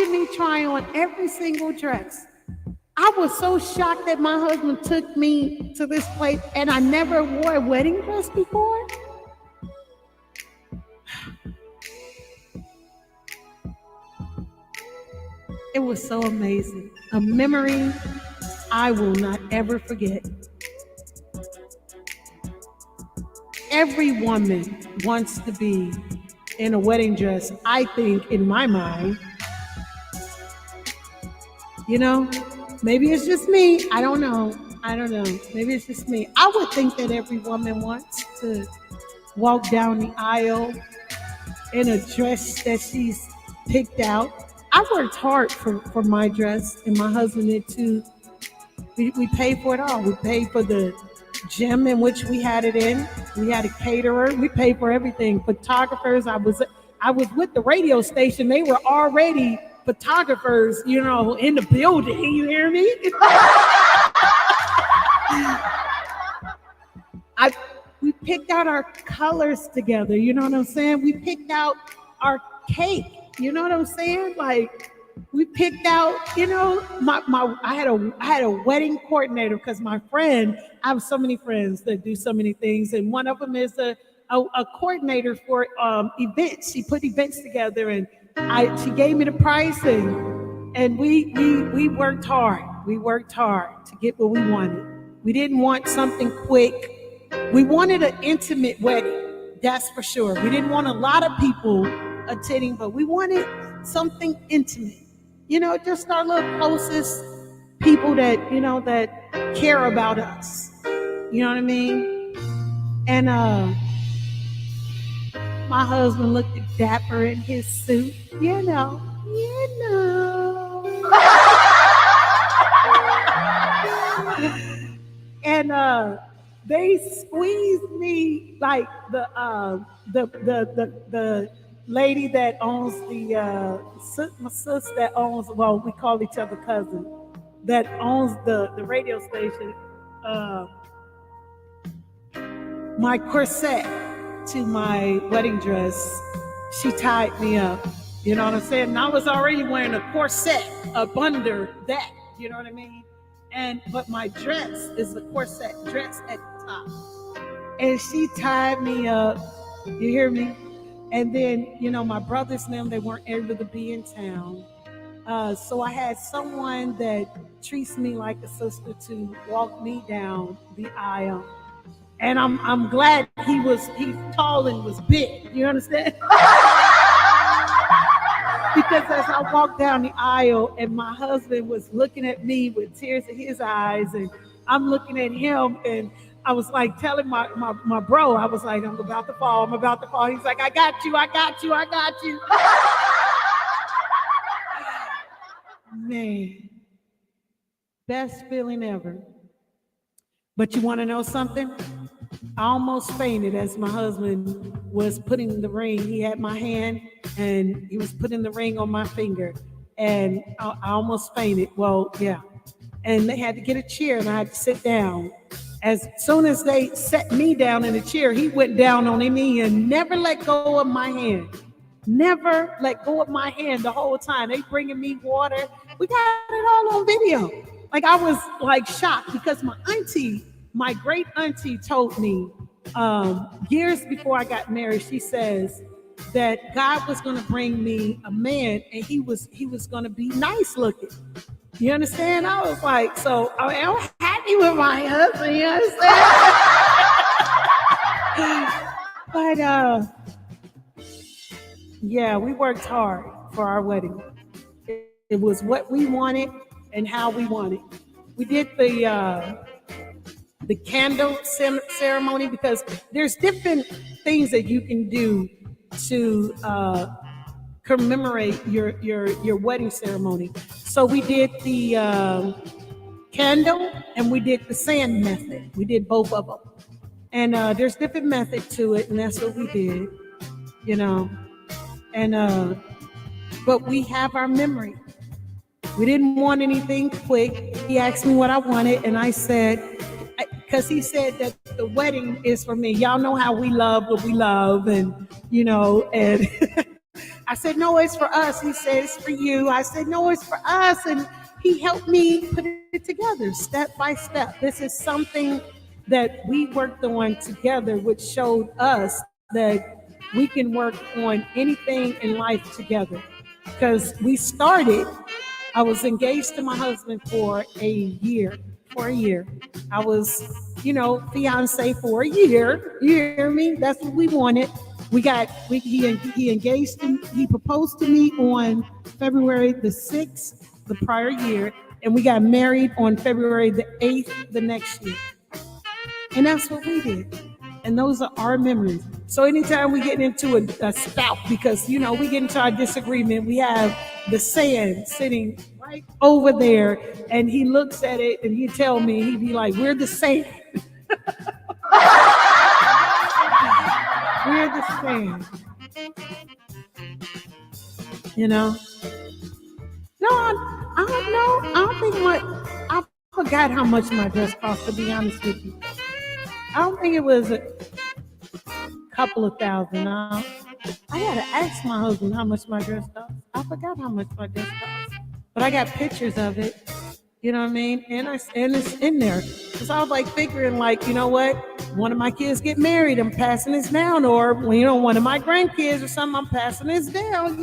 A: me try on every single dress. I was so shocked that my husband took me to this place, and I never wore a wedding dress before. It was so amazing. A memory I will not ever forget. Every woman wants to be in a wedding dress, I think, in my mind. Maybe it's just me. I don't know. Maybe it's just me. I would think that every woman wants to walk down the aisle in a dress that she's picked out. I worked hard for my dress, and my husband did too. We paid for it all. We paid for the gym in which we had it in. We had a caterer. We paid for everything. Photographers. I was with the radio station. They were already photographers, in the building. You hear me? We picked out our colors together. You know what I'm saying? We picked out our cake. You know what I'm saying? Like, we picked out, I had a wedding coordinator, because my friend, I have so many friends that do so many things, and one of them is a a coordinator for events. She put events together, and she gave me the price, and we worked hard. We worked hard to get what we wanted. We didn't want something quick. We wanted an intimate wedding. That's for sure. We didn't want a lot of people attending, but we wanted something intimate. Just our little closest people that care about us. You know what I mean? And my husband looked dapper in his suit. You know. And they squeezed me like the lady that owns my sister that owns, well, we call each other cousin, that owns the radio station, my corset to my wedding dress. She tied me up. You know what I'm saying? And I was already wearing a corset up under that. You know what I mean? But my dress is the corset dress at the top. And she tied me up. You hear me? And then, my brothers and them, they weren't able to be in town. So I had someone that treats me like a sister to walk me down the aisle. And I'm glad he's tall and was big. You understand? Because as I walked down the aisle and my husband was looking at me with tears in his eyes, and I'm looking at him, and I was like telling my bro, I was like, I'm about to fall. He's like, I got you. Man, best feeling ever. But you want to know something? I almost fainted as my husband was putting the ring. He had my hand and he was putting the ring on my finger, and I almost fainted. Well, yeah. And they had to get a chair and I had to sit down. As soon as they set me down in the chair, he went down on his knee and never let go of my hand. Never let go of my hand the whole time. They bringing me water. We got it all on video. Like, I was like shocked because my great auntie told me years before I got married, she says that God was going to bring me a man, and he was going to be nice looking. You understand? I was like, so I'm happy with my husband. You understand? But yeah, we worked hard for our wedding. It was what we wanted and how we wanted. We did the candle ceremony because there's different things that you can do to commemorate your wedding ceremony. So we did the candle and we did the sand method. We did both of them. And there's different method to it, and that's what we did, And but we have our memory. We didn't want anything quick. He asked me what I wanted, and I said, because he said that the wedding is for me. Y'all know how we love what we love, and and I said, no, it's for us. He said, it's for you. I said, no, it's for us. And he helped me put it together step by step. This is something that we worked on together, which showed us that we can work on anything in life together. Because I was engaged to my husband for a year. I was, fiance for a year. You hear me? That's what we wanted. He engaged him. He proposed to me on February the 6th the prior year, and we got married on February the 8th the next year. And that's what we did. And those are our memories. So anytime we get into a spout, because, we get into our disagreement, we have the sand sitting right over there, and he looks at it and he tell me, he'd be like, we're the sand. We're the sand. No, I don't know. I don't think I forgot how much my dress cost, to be honest with you. I don't think it was a couple of thousand. I gotta ask my husband how much my dress cost. I forgot how much my dress cost, but I got pictures of it. You know what I mean? And it's in there. Because I was like figuring, like, you know what? one of my kids get married, I'm passing this down, or one of my grandkids or something, I'm passing this down,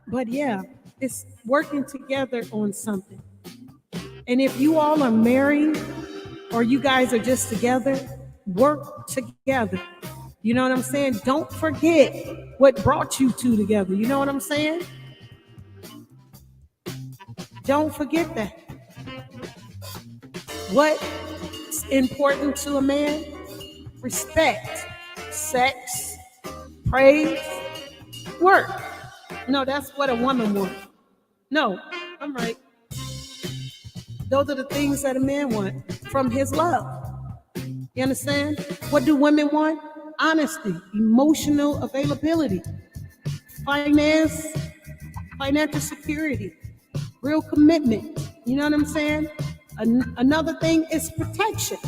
A: But yeah, it's working together on something. And if you all are married or you guys are just together, work together. You know what I'm saying? Don't forget what brought you two together. You know what I'm saying? Don't forget that. What's important to a man? Respect, sex, praise, work. No, that's what a woman wants. No, I'm right. Those are the things that a man wants from his love. You understand? What do women want? Honesty, emotional availability, financial security, real commitment. You know what I'm saying? Another thing is protection,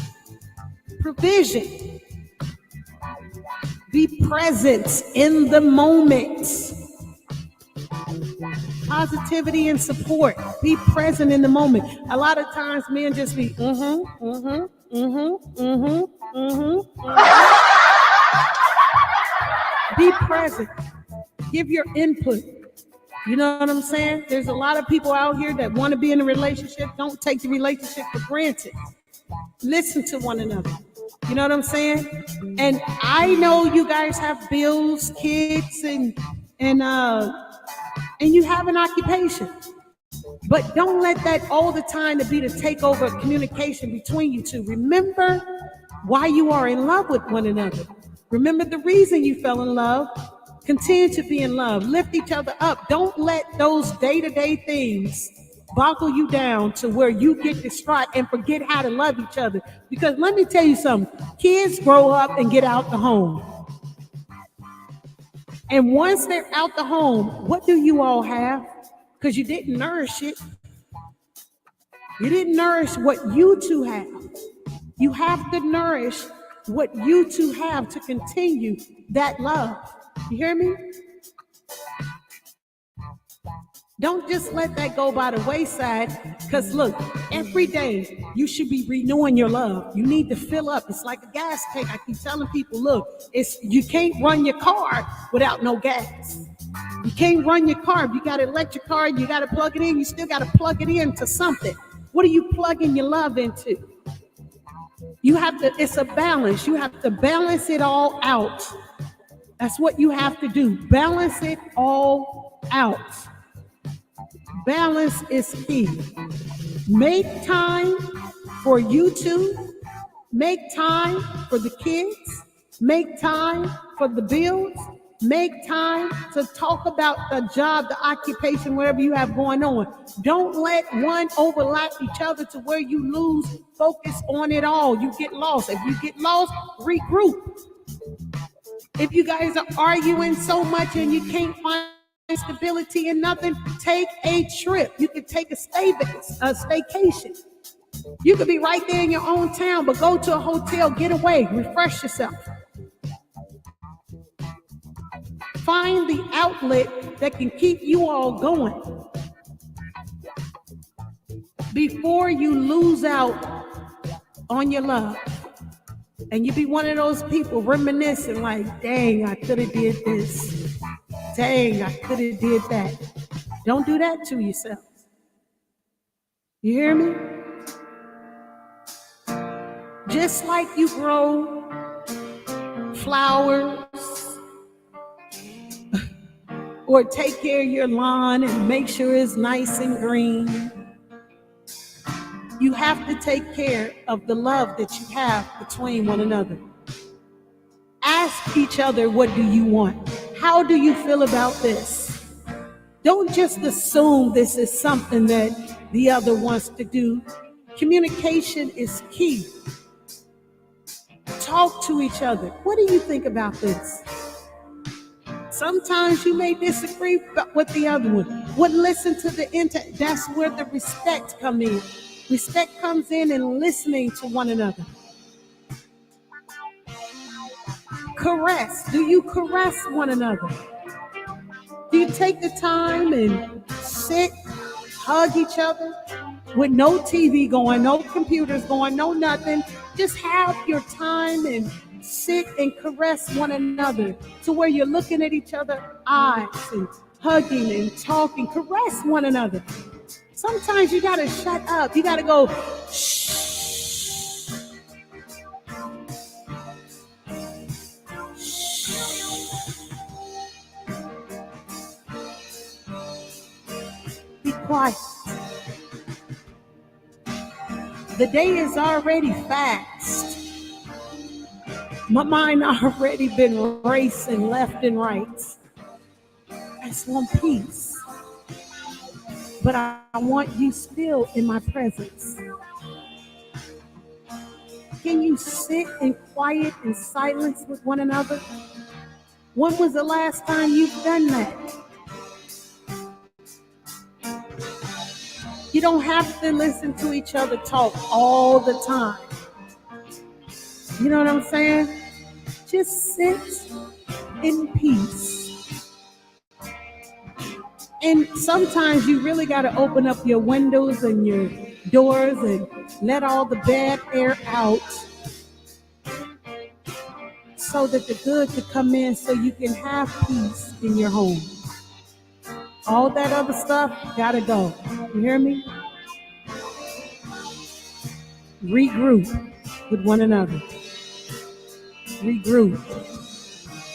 A: provision. Be present in the moment. Positivity and support. Be present in the moment. A lot of times men just be Be present. Give your input. You know what I'm saying? There's a lot of people out here that want to be in a relationship. Don't take the relationship for granted. Listen to one another. You know what I'm saying? And I know you guys have bills, kids, and you have an occupation. But don't let that all the time to be the takeover of communication between you two. Remember why you are in love with one another. Remember the reason you fell in love. Continue to be in love. Lift each other up. Don't let those day-to-day things boggle you down to where you get distraught and forget how to love each other. Because let me tell you something. Kids grow up and get out the home. And once they're out the home, what do you all have? Because you didn't nourish it. You didn't nourish what you two have. You have to nourish what you two have to continue that love. You hear me? Don't just let that go by the wayside, because look, every day you should be renewing your love. You need to fill up. It's like a gas tank. I keep telling people, look, you can't run your car without no gas. You can't run your car. If you got an electric car, you got to plug it in. You still got to plug it into something. What are you plugging your love into? It's a balance. You have to balance it all out. That's what you have to do. Balance it all out. Balance is key. Make time for you two. Make time for the kids. Make time for the bills. Make time to talk about the job, the occupation, whatever you have going on. Don't let one overlap each other to where you lose focus on it all. You get lost. If you get lost, regroup. If you guys are arguing so much and you can't find stability in nothing, take a trip. You can take a staycation. You could be right there in your own town, but go to a hotel, get away, refresh yourself. Find the outlet that can keep you all going before you lose out on your love. And you be one of those people reminiscing like, dang, I could have did this. Dang, I could have did that. Don't do that to yourself. You hear me? Just like you grow flowers or take care of your lawn and make sure it's nice and green, you have to take care of the love that you have between one another. Ask each other, what do you want? How do you feel about this? Don't just assume this is something that the other wants to do. Communication is key. Talk to each other. What do you think about this? Sometimes you may disagree with the other one. Wouldn't listen to the that's where the respect comes in. Respect comes in listening to one another. Caress. Do you caress one another? Do you take the time and sit, hug each other, with no TV going, no computers going, no nothing. Just have your time and sit and caress one another to where you're looking at each other's eyes and hugging and talking. Caress one another. Sometimes you gotta shut up. You gotta go, shh. Be quiet. The day is already fast. My mind already been racing left and right. I just want peace. But I want you still in my presence. Can you sit in quiet and silence with one another? When was the last time you've done that? You don't have to listen to each other talk all the time. You know what I'm saying? Just sit in peace. And sometimes you really got to open up your windows and your doors and let all the bad air out so that the good could come in so you can have peace in your home. All that other stuff got to go. You hear me? Regroup with one another. Regroup.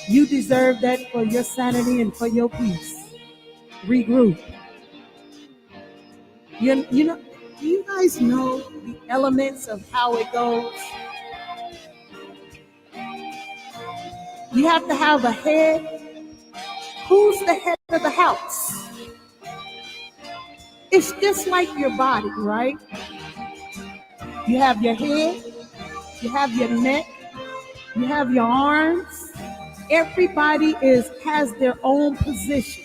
A: You deserve that for your sanity and for your peace. Regroup. You know, do you guys know the elements of how it goes? You have to have a head. Who's the head of the house? It's just like your body, right? You have your head, you have your neck, you have your arms. Everybody has their own position.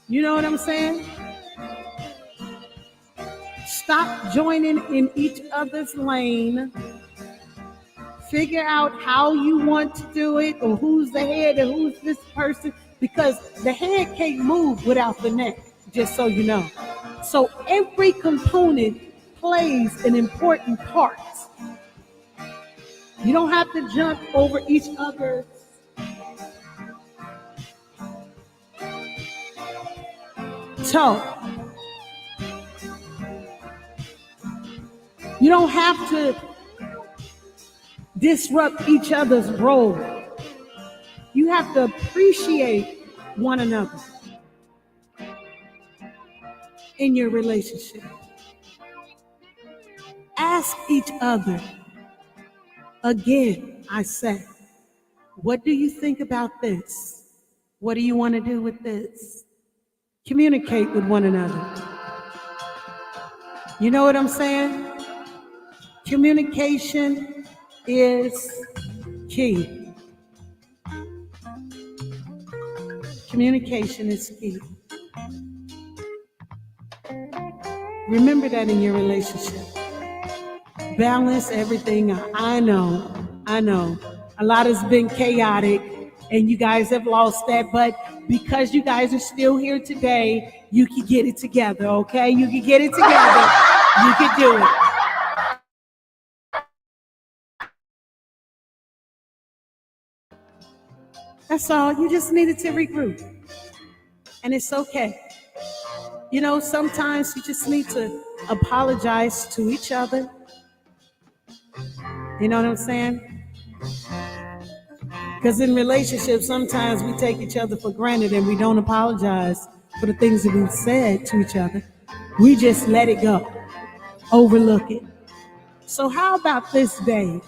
A: You know what I'm saying? Stop joining in each other's lane. Figure out how you want to do it, or who's the head and who's this person, because the head can't move without the neck, just so you know. So every component plays an important part. You don't have to jump over each other's toe. You don't have to disrupt each other's role. You have to appreciate one another in your relationship. Ask each other, again, I say, what do you think about this? What do you want to do with this? Communicate with one another. You know what I'm saying? Communication is key. Communication is key. Remember that in your relationship. Balance everything out. I know. A lot has been chaotic and you guys have lost that, but because you guys are still here today, you can get it together, okay? You can get it together. You can do it. That's all. You just needed to regroup. And it's okay. You know, sometimes you just need to apologize to each other. You know what I'm saying? Because in relationships, sometimes we take each other for granted and we don't apologize for the things that we've said to each other. We just let it go, overlook it. So how about this day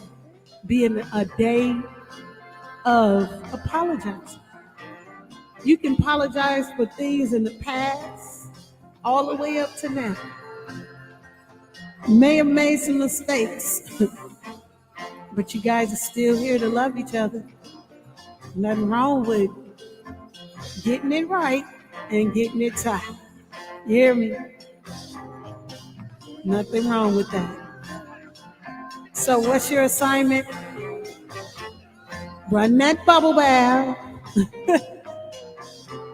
A: being a day of apologizing? You can apologize for things in the past all the way up to now. You may have made some mistakes, but you guys are still here to love each other. Nothing wrong with getting it right and getting it tight. You hear me? Nothing wrong with that. So what's your assignment? Run that bubble bath.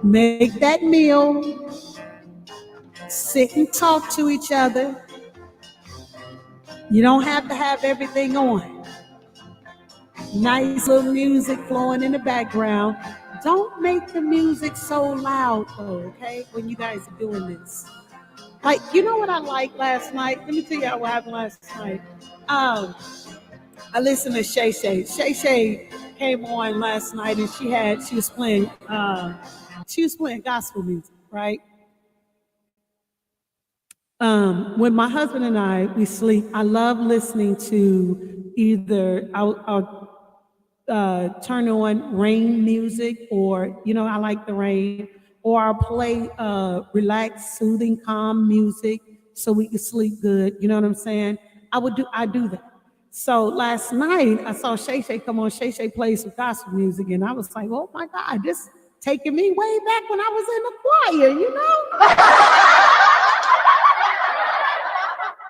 A: Make that meal. Sit and talk to each other. You don't have to have everything on. Nice little music flowing in the background. Don't make the music so loud though, okay, when you guys are doing this. Like, you know what I liked last night? Let me tell you what happened last night. I listened to Shay Shay. Shay Shay came on last night and she was playing gospel music, right? When my husband and we sleep, I love listening to either I'll turn on rain music, or I like the rain, or I'll play relaxed, soothing, calm music so we can sleep good. You know what I'm saying? I do that. So last night I saw Shay Shay come on. Shay Shay played some gospel music, and I was like, oh my God, this taking me way back when I was in the choir,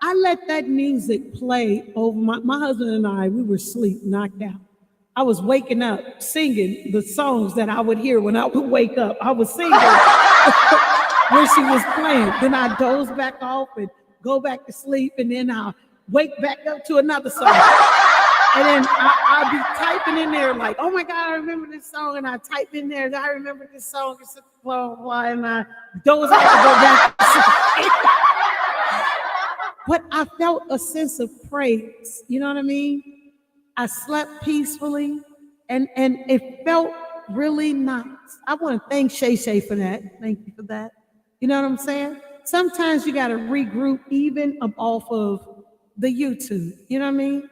A: I let that music play over my husband and we were asleep, knocked out. I was waking up singing the songs that I would hear when I would wake up. I was singing when she was playing. Then I doze back off and go back to sleep, and then I'll wake back up to another song. And then I'll be typing in there like, oh my God, I remember this song. And I type in there, I remember this song, blah, blah, blah, and I doze off and go back to sleep. But I felt a sense of praise. You know what I mean? I slept peacefully, and it felt really nice. I want to thank Shay Shay for that. Thank you for that. You know what I'm saying? Sometimes you got to regroup even off of the YouTube. You know what I mean?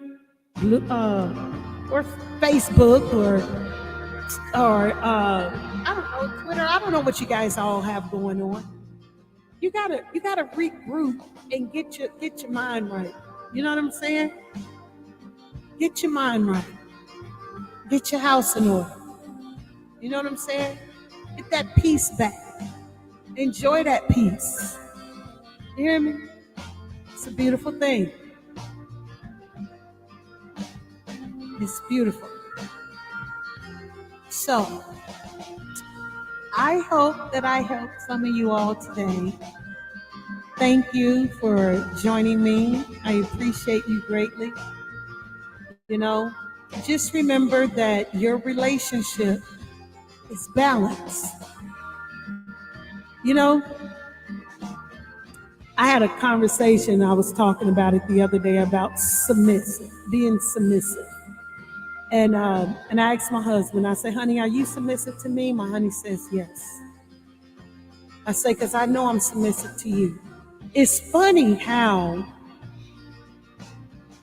A: Or Facebook, or I don't know, Twitter. I don't know what you guys all have going on. You gotta regroup and get your mind right. You know what I'm saying? Get your mind right. Get your house in order. You know what I'm saying? Get that peace back. Enjoy that peace. You hear me? It's a beautiful thing. It's beautiful. So, I hope that I helped some of you all today. Thank you for joining me. I appreciate you greatly. Just remember that your relationship is balanced. I had a conversation, I was talking about it the other day, about being submissive. And I asked my husband, I said, honey, are you submissive to me? My honey says yes. I say, because I know I'm submissive to you. It's funny how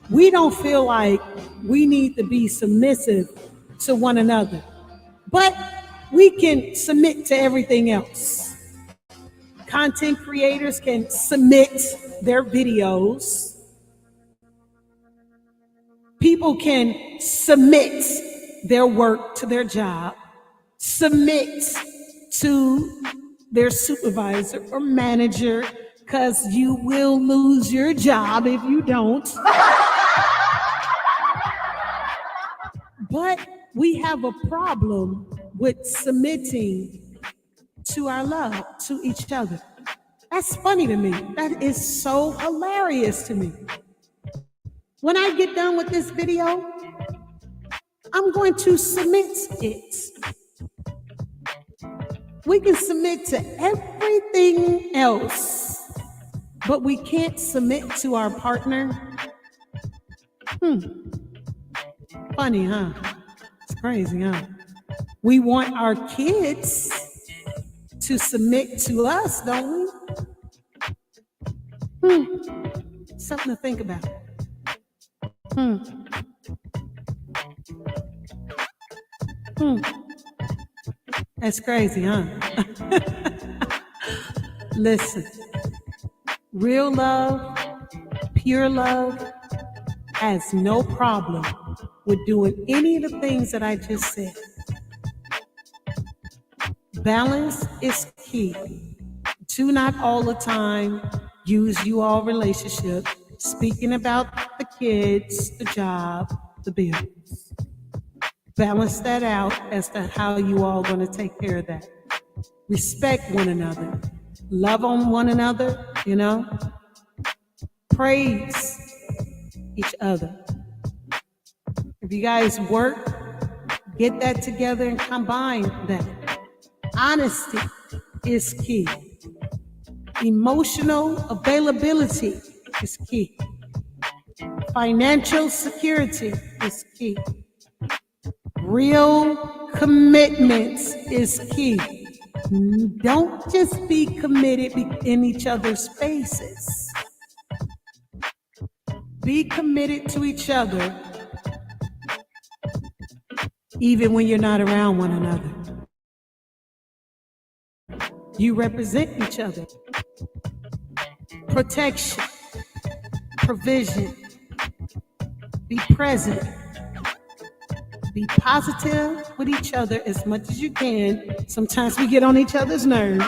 A: we don't feel like we need to be submissive to one another, but we can submit to everything else. Content creators can submit their videos. People can submit their work to their job, submit to their supervisor or manager, because you will lose your job if you don't. But we have a problem with submitting to our love, to each other. That's funny to me. That is so hilarious to me. When I get done with this video, I'm going to submit it. We can submit to everything else, but we can't submit to our partner. Funny, huh? It's crazy, huh? We want our kids to submit to us, don't we? Something to think about. That's crazy, huh? Listen, real love, pure love, has no problem with doing any of the things that I just said. Balance is key. Do not all the time use you all relationship speaking about the kids, the job, the bills. Balance that out as to how you all going to take care of that. Respect one another. love on one another, praise each other. If you guys work, get that together and combine that. Honesty is key. Emotional availability is key. Financial security is key. Real commitments is key. Don't just be committed in each other's spaces. Be committed to each other even when you're not around one another. You represent each other. Protection, provision, be present, be positive with each other as much as you can. Sometimes we get on each other's nerves.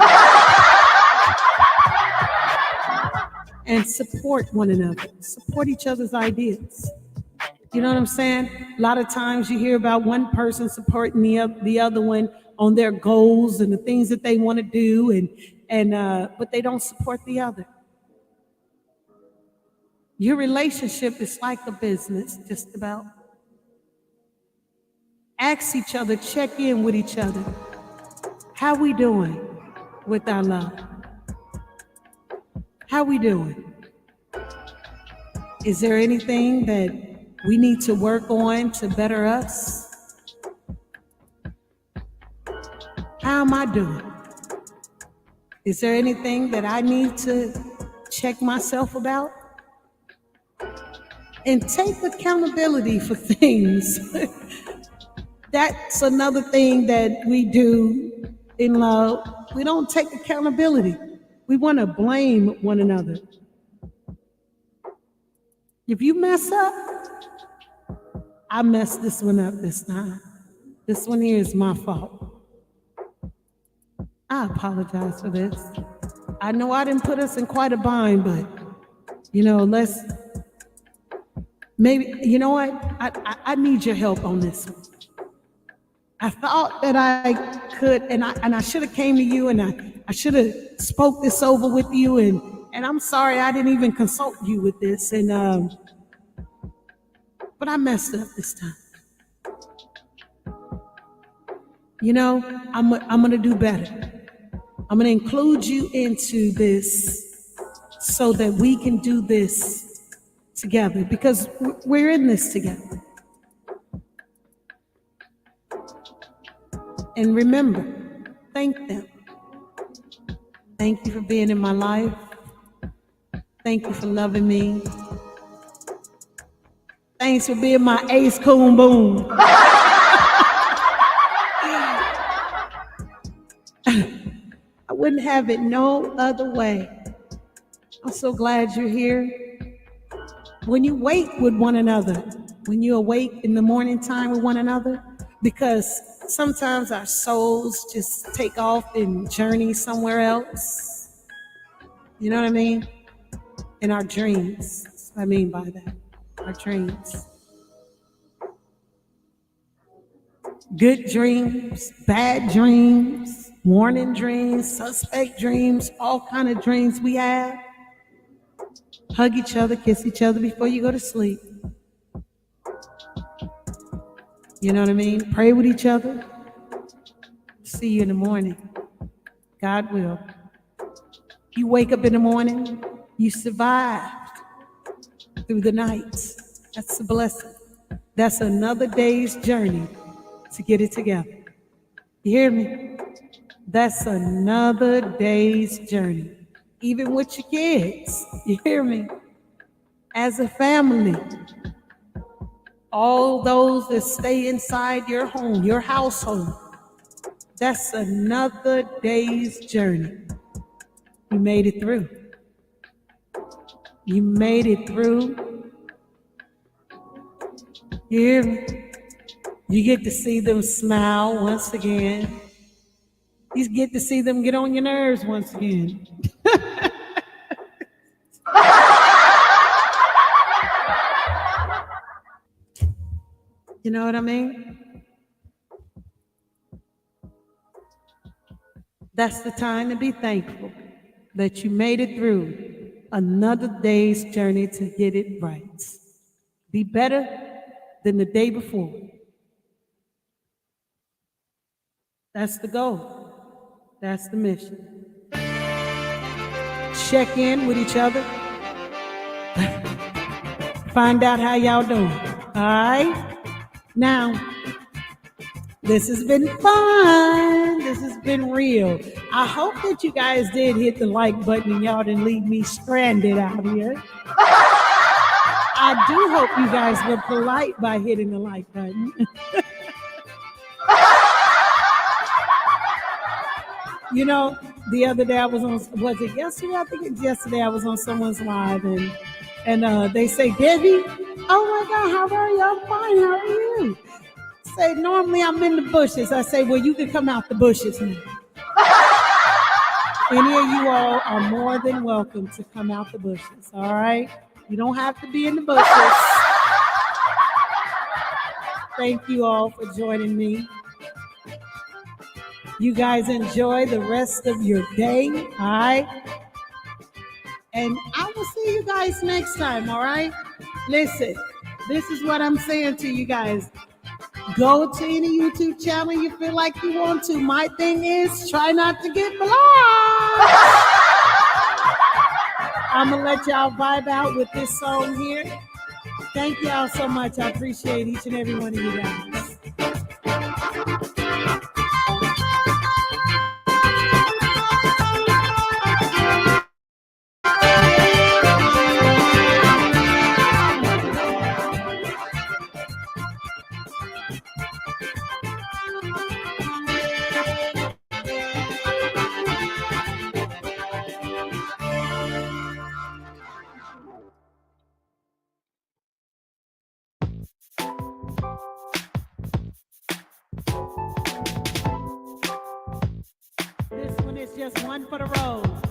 A: And support one another, support each other's ideas. You know what I'm saying? A lot of times you hear about one person supporting the other one on their goals and the things that they want to do, but they don't support the other. Your relationship is like a business, just about. Ask each other, check in with each other. How we doing with our love? How we doing? Is there anything that we need to work on to better us? How am I doing? Is there anything that I need to check myself about? And take accountability for things. That's another thing that we do in love. We don't take accountability. We want to blame one another. If you mess up, I messed this one up this time. This one here is my fault. I apologize for this. I know I didn't put us in quite a bind, but, let's, maybe, you know what? I need your help on this one. I thought that I could, and I should have came to you, and I should have spoke this over with you, and I'm sorry I didn't even consult you with this, but I messed up this time. I'm gonna do better. I'm gonna include you into this so that we can do this together, because we're in this together. And remember, thank them. Thank you for being in my life. Thank you for loving me. Thanks for being my ace coon boom. I wouldn't have it no other way. I'm so glad you're here. When you wait with one another, when you awake in the morning time with one another, because sometimes our souls just take off and journey somewhere else. You know what I mean? In our dreams. That's what I mean by that. Our dreams. Good dreams, bad dreams, warning dreams, suspect dreams, all kind of dreams we have. Hug each other, kiss each other before you go to sleep. You know what I mean? Pray with each other. See you in the morning. God will. You wake up in the morning, you survived through the night. That's a blessing. That's another day's journey to get it together. You hear me? That's another day's journey. Even with your kids. You hear me? As a family. All those that stay inside your home, your household. That's another day's journey. You made it through. You made it through. You hear me? You get to see them smile once again. You get to see them get on your nerves once again. You know what I mean? That's the time to be thankful. that you made it through another day's journey to get it right. Be better than the day before. That's the goal. That's the mission. Check in with each other. Find out how y'all doing. All right? Now, this has been fun. This has been real. I hope that you guys did hit the like button and y'all didn't leave me stranded out here. I do hope you guys were polite by hitting the like button. You know, the other day I was on, was it yesterday? I think it's yesterday I was on someone's live and they say, Debbie, oh my God, how are you? I'm fine, how are you? Say, normally I'm in the bushes. I say, well, you can come out the bushes now. Any of you all are more than welcome to come out the bushes, all right? You don't have to be in the bushes. Thank you all for joining me. You guys enjoy the rest of your day, all right? And I will see you guys next time, all right? Listen, this is what I'm saying to you guys. Go to any YouTube channel you feel like you want to. My thing is, try not to get blocked. I'm going to let y'all vibe out with this song here. Thank y'all so much. I appreciate each and every one of you guys. This one is just one for the road.